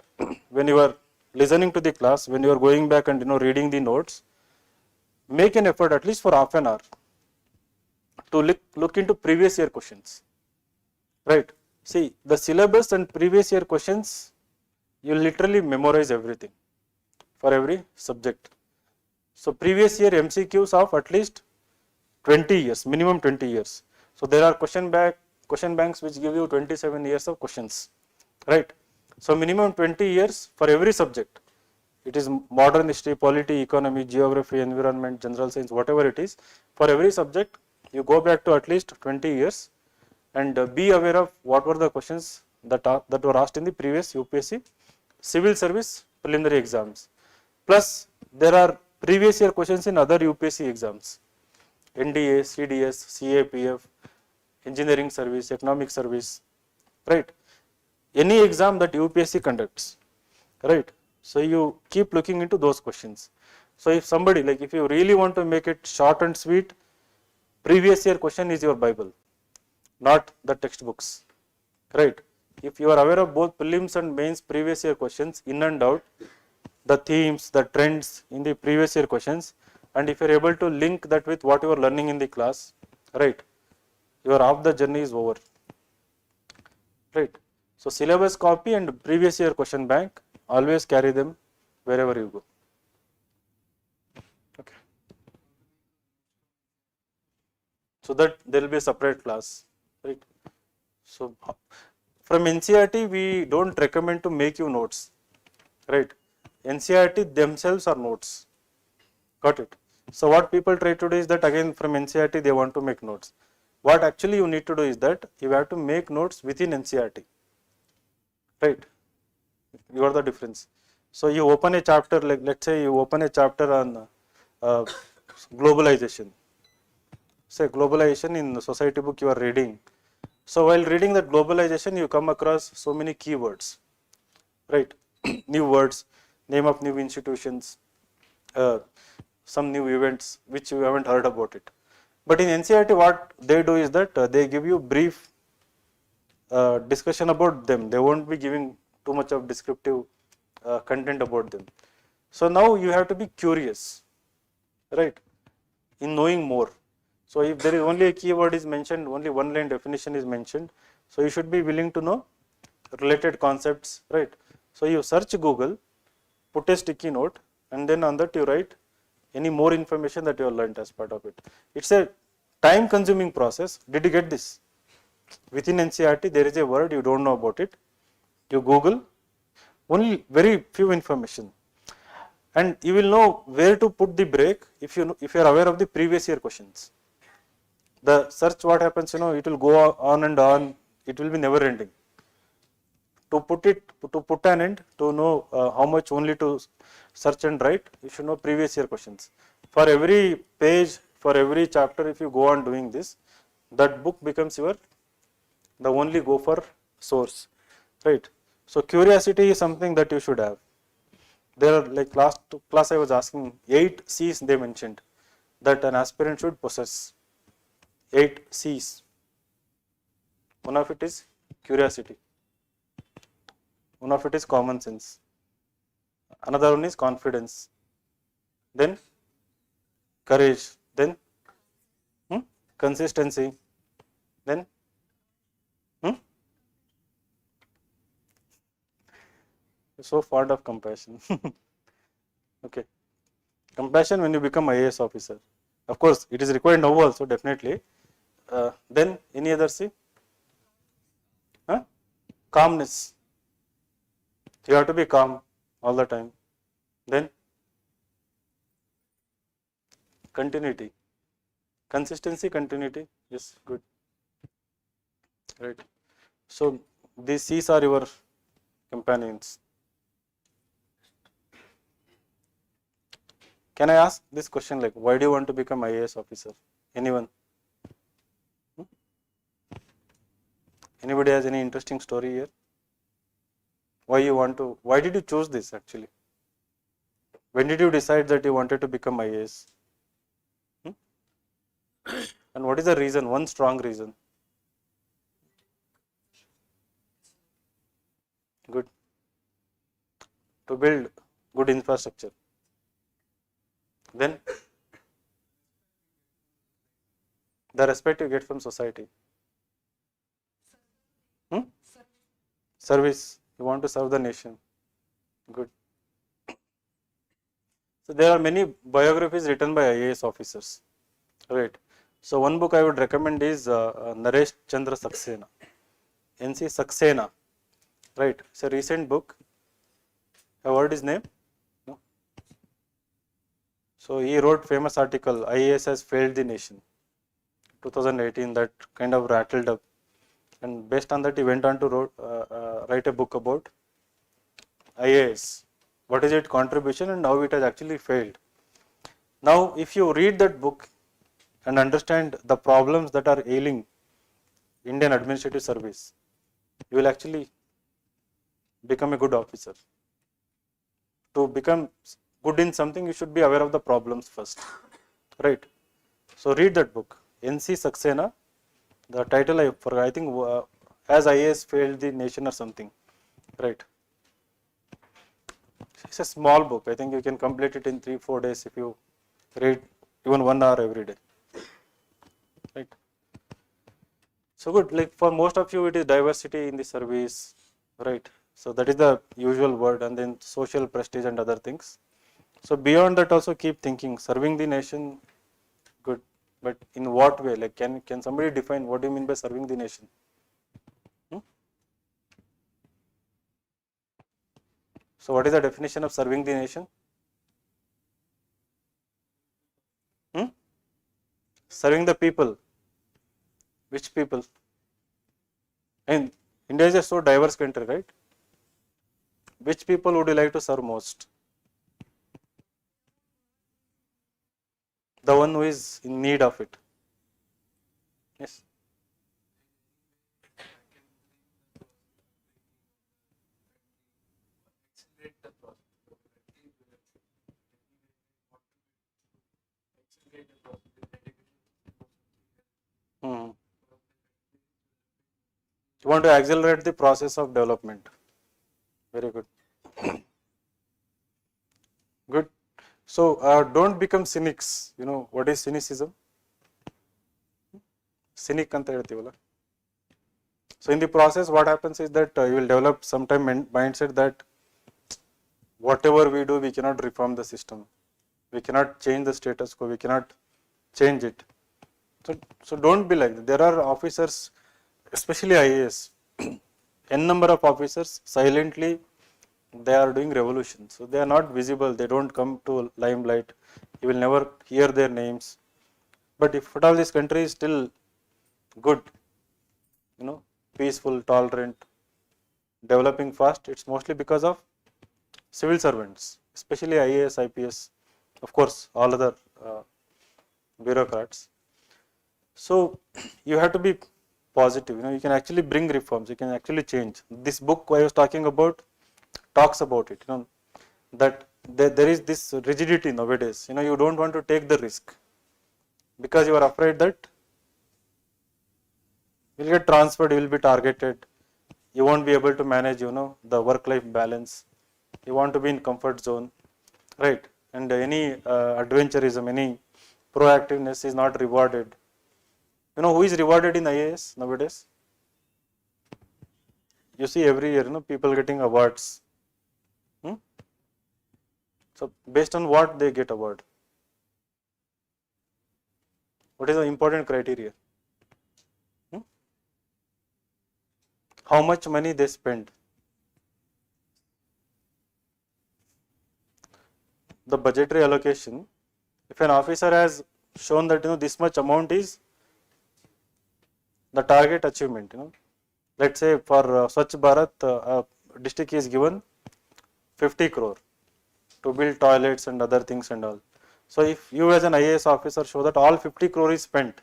when you are listening to the class, when you are going back and reading the notes, make an effort at least for half an hour to look into previous year questions, right? See, the syllabus and previous year questions, you literally memorize everything for every subject. So previous year MCQs of at least 20 years, minimum 20 years. So there are question banks which give you 27 years of questions, right? So minimum 20 years for every subject. It is modern history, polity, economy, geography, environment, general science, whatever it is. For every subject, you go back to at least 20 years and be aware of what were the questions that were asked in the previous UPSC civil service preliminary exams. Plus, there are previous year questions in other UPSC exams, NDA, CDS, CAPF, engineering service, economic service, right? Any exam that UPSC conducts, right? So you keep looking into those questions. So if somebody, like if you really want to make it short and sweet, previous year question is your Bible, not the textbooks, right? If you are aware of both prelims and mains previous year questions in and out, the themes, the trends in the previous year questions, and if you are able to link that with what you are learning in the class, right, your half the journey is over, right? So syllabus copy and previous year question bank, always carry them wherever you go. Okay. So that there will be a separate class, right? So from NCERT we don't recommend to make you notes, right? NCERT themselves are notes. Got it? So what people try to do is that again from NCERT they want to make notes. What actually you need to do is that you have to make notes within NCERT, right? You are the difference. So you open a chapter, like let's say you open a chapter on globalization. Say globalization in the society book you are reading. So while reading that globalization, you come across so many keywords, right? New words, name of new institutions, some new events which you haven't heard about it. But in NCERT, what they do is that they give you brief discussion about them. They won't be giving too much of descriptive content about them. So now you have to be curious, right, in knowing more. So if there is only a keyword is mentioned, only one line definition is mentioned, so you should be willing to know related concepts, right? So you search Google, put a sticky note, and then on that you write any more information that you have learnt as part of it. It's a time consuming process. Did you get this? Within NCERT there is a word you don't know about it. You Google, only very few information, and you will know where to put the break if you are aware of the previous year questions. The search, what happens, it will go on and on, it will be never ending. To put an end, to know how much only to search and write, you should know previous year questions. For every page, for every chapter, if you go on doing this, that book becomes the only go for source, right? So curiosity is something that you should have. There are, like last class I was asking, 8 C's they mentioned that an aspirant should possess. 8 C's. One of it is curiosity. One of it is common sense. Another one is confidence. Then courage. Then consistency. Then you're so fond of compassion. Okay. Compassion when you become IAS officer. Of course, it is required now also, definitely. Then any other C? Calmness. You have to be calm all the time. Then continuity. Consistency, continuity. Yes, good. Right. So these C's are your companions. Can I ask this question, like why do you want to become IAS officer? Anyone? Anybody has any interesting story here? Why did you choose this actually? When did you decide that you wanted to become IAS? And what is the reason, one strong reason? Good. To build good infrastructure. Then the respect you get from society. Hmm? Service. You want to serve the nation. Good. So there are many biographies written by IAS officers. Right. So one book I would recommend is Naresh Chandra Saxena. NC Saxena. Right. It's a recent book. Have heard his name? No. So he wrote famous article, IAS has failed the nation. 2018, that kind of rattled up. And based on that, he went on to write a book about IAS. What is its contribution and how it has actually failed. Now, if you read that book and understand the problems that are ailing Indian administrative service, you will actually become a good officer. To become good in something, you should be aware of the problems first, right? So read that book, NC Saxena. The title I forgot. I think has IAS failed the nation or something, right? It's a small book. I think you can complete it in 3-4 days if you read even 1 hour every day, right? So good. Like for most of you, it is diversity in the service, right? So that is the usual word, and then social prestige and other things. So beyond that, also keep thinking, serving the nation, good, but in what way? Like can somebody define what do you mean by serving the nation? Hmm? So what is the definition of serving the nation? Hmm? Serving the people. Which people? And India is a so diverse country, right? Which people would you like to serve most? The one who is in need of it. Yes. Hmm. You want to accelerate the process of development. Very good. Good. So don't become cynics. You know what is cynicism? Cynic anta ಹೇಳ್ತೀವಲ್ಲ. So in the process, what happens is that you will develop sometime mindset that whatever we do, we cannot reform the system. We cannot change the status quo. We cannot change it. So don't be like that. There are officers, especially IAS, n number of officers silently they are doing revolution. So they are not visible. They don't come to limelight. You will never hear their names. But if at all this country is still good, you know, peaceful, tolerant, developing fast, it's mostly because of civil servants, especially IAS, IPS, of course, all other bureaucrats. So you have to be positive. You know, you can actually bring reforms. You can actually change. This book I was talking about talks about it. You know that there is this rigidity nowadays. You know, you don't want to take the risk because you are afraid that you will get transferred. You will be targeted. You won't be able to manage. You know, the work-life balance. You want to be in comfort zone, right? And any adventurism, any proactiveness is not rewarded. You know who is rewarded in IAS nowadays? You see every year, you know, people getting awards. Hmm? So based on what they get award? What is the important criteria? Hmm? How much money they spend? The budgetary allocation. If an officer has shown that, you know, this much amount is the target achievement, you know, let's say for Swachh Bharat, district is given 50 crore to build toilets and other things and all. So if you as an IAS officer show that all 50 crore is spent,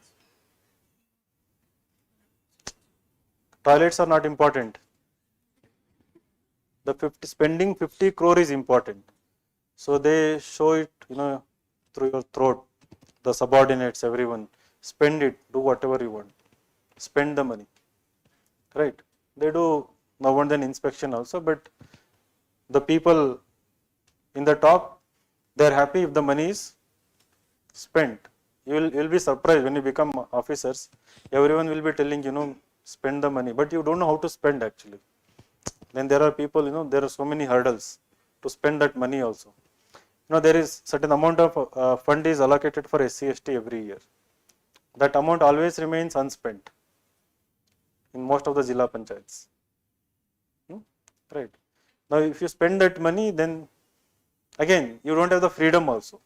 toilets are not important. The spending 50 crore is important. So they show it, you know, through your throat, the subordinates, everyone, spend it, do whatever you want, spend the money, right? They do now and then inspection also, but the people in the top, they are happy if the money is spent. You will be surprised when you become officers. Everyone will be telling, spend the money, but you don't know how to spend actually. Then there are people, there are so many hurdles to spend that money also. There is certain amount of fund is allocated for SC/ST every year. That amount always remains unspent in most of the Zilla Panchayats. Right. Now, if you spend that money, then again, you don't have the freedom also.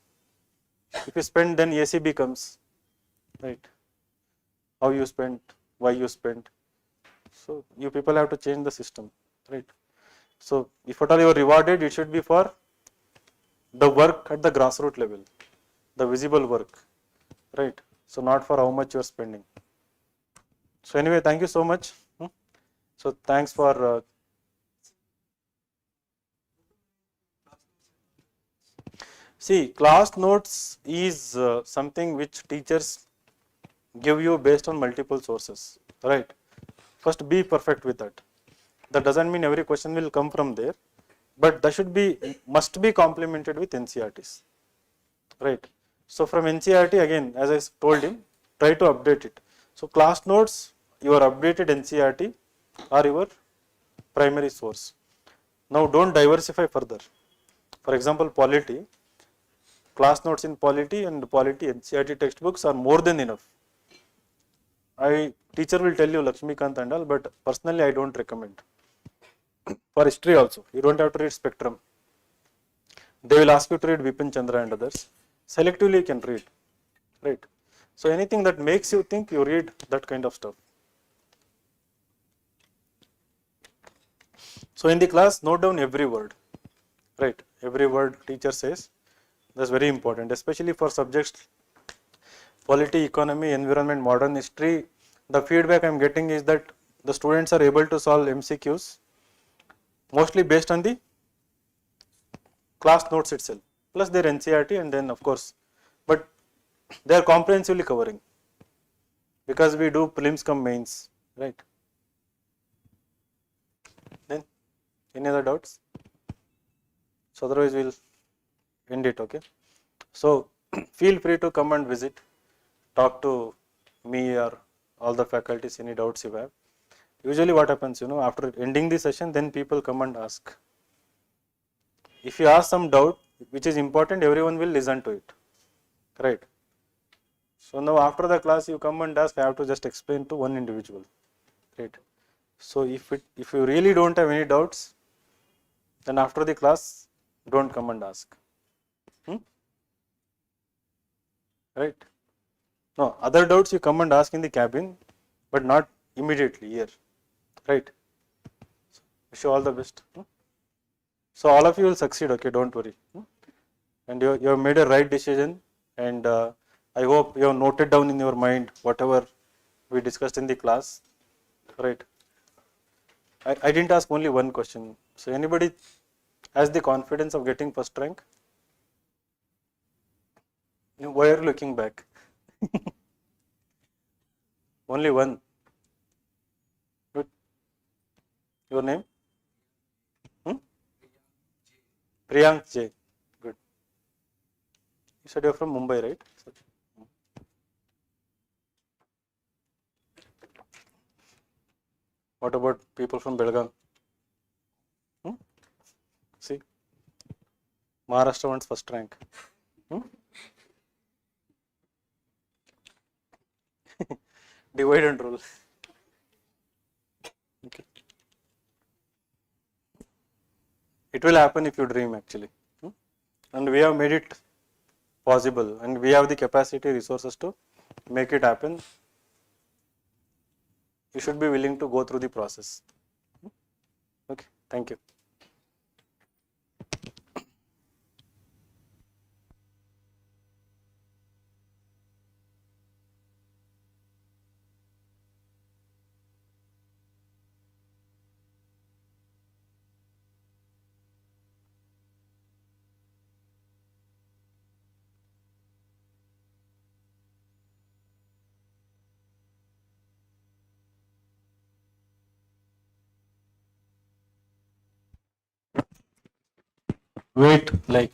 If you spend, then ACB comes, right? How you spent, why you spent. So, you people have to change the system, right? So, if at all you are rewarded, it should be for the work at the grassroots level, the visible work, right? So, not for how much you are spending. So, anyway, thank you so much. So, thanks for see, class notes is something which teachers give you based on multiple sources, right? First, be perfect with that. That doesn't mean every question will come from there, but that must be complemented with NCERTs, right? So from NCERT, again, as I told him, try to update it. So class notes, your updated NCERT are your primary source. Now don't diversify further. For example, polity, class notes in polity and polity NCERT textbooks are more than enough. Teacher will tell you Lakshmikant and all, but personally I don't recommend. For history also, you don't have to read Spectrum. They will ask you to read Vipin Chandra and others. Selectively you can read, right? So anything that makes you think, you read that kind of stuff. So in the class, note down every word, right? Every word teacher says, that's very important, especially for subjects polity, economy, environment, modern history. The feedback I am getting is that the students are able to solve MCQs mostly based on the class notes itself, plus their NCERT, and then of course, but they are comprehensively covering because we do prelims come mains, right? Then any other doubts? So otherwise we'll end it, okay? So feel free to come and visit, talk to me or all the faculties, any doubts you have. Usually what happens, after ending the session, then people come and ask. If you ask some doubt, which is important, everyone will listen to it, right? So now after the class, you come and ask, I have to just explain to one individual, right? So if you really don't have any doubts, then after the class, don't come and ask, right? No, other doubts you come and ask in the cabin, but not immediately here, right? Wish you all the best. So all of you will succeed, okay, don't worry. And you have made a right decision, and I hope you have noted down in your mind whatever we discussed in the class, right? I didn't ask only one question. So anybody has the confidence of getting first rank? Why are you looking back? Only one. Good. Your name? Priyank J. Good. You said you're from Mumbai, right? What about people from Belgaum? See, Maharashtra wants first rank. Divide and rule. Okay. It will happen if you dream actually. And we have made it possible, and we have the capacity, resources to make it happen. You should be willing to go through the process. Okay, thank you. weight like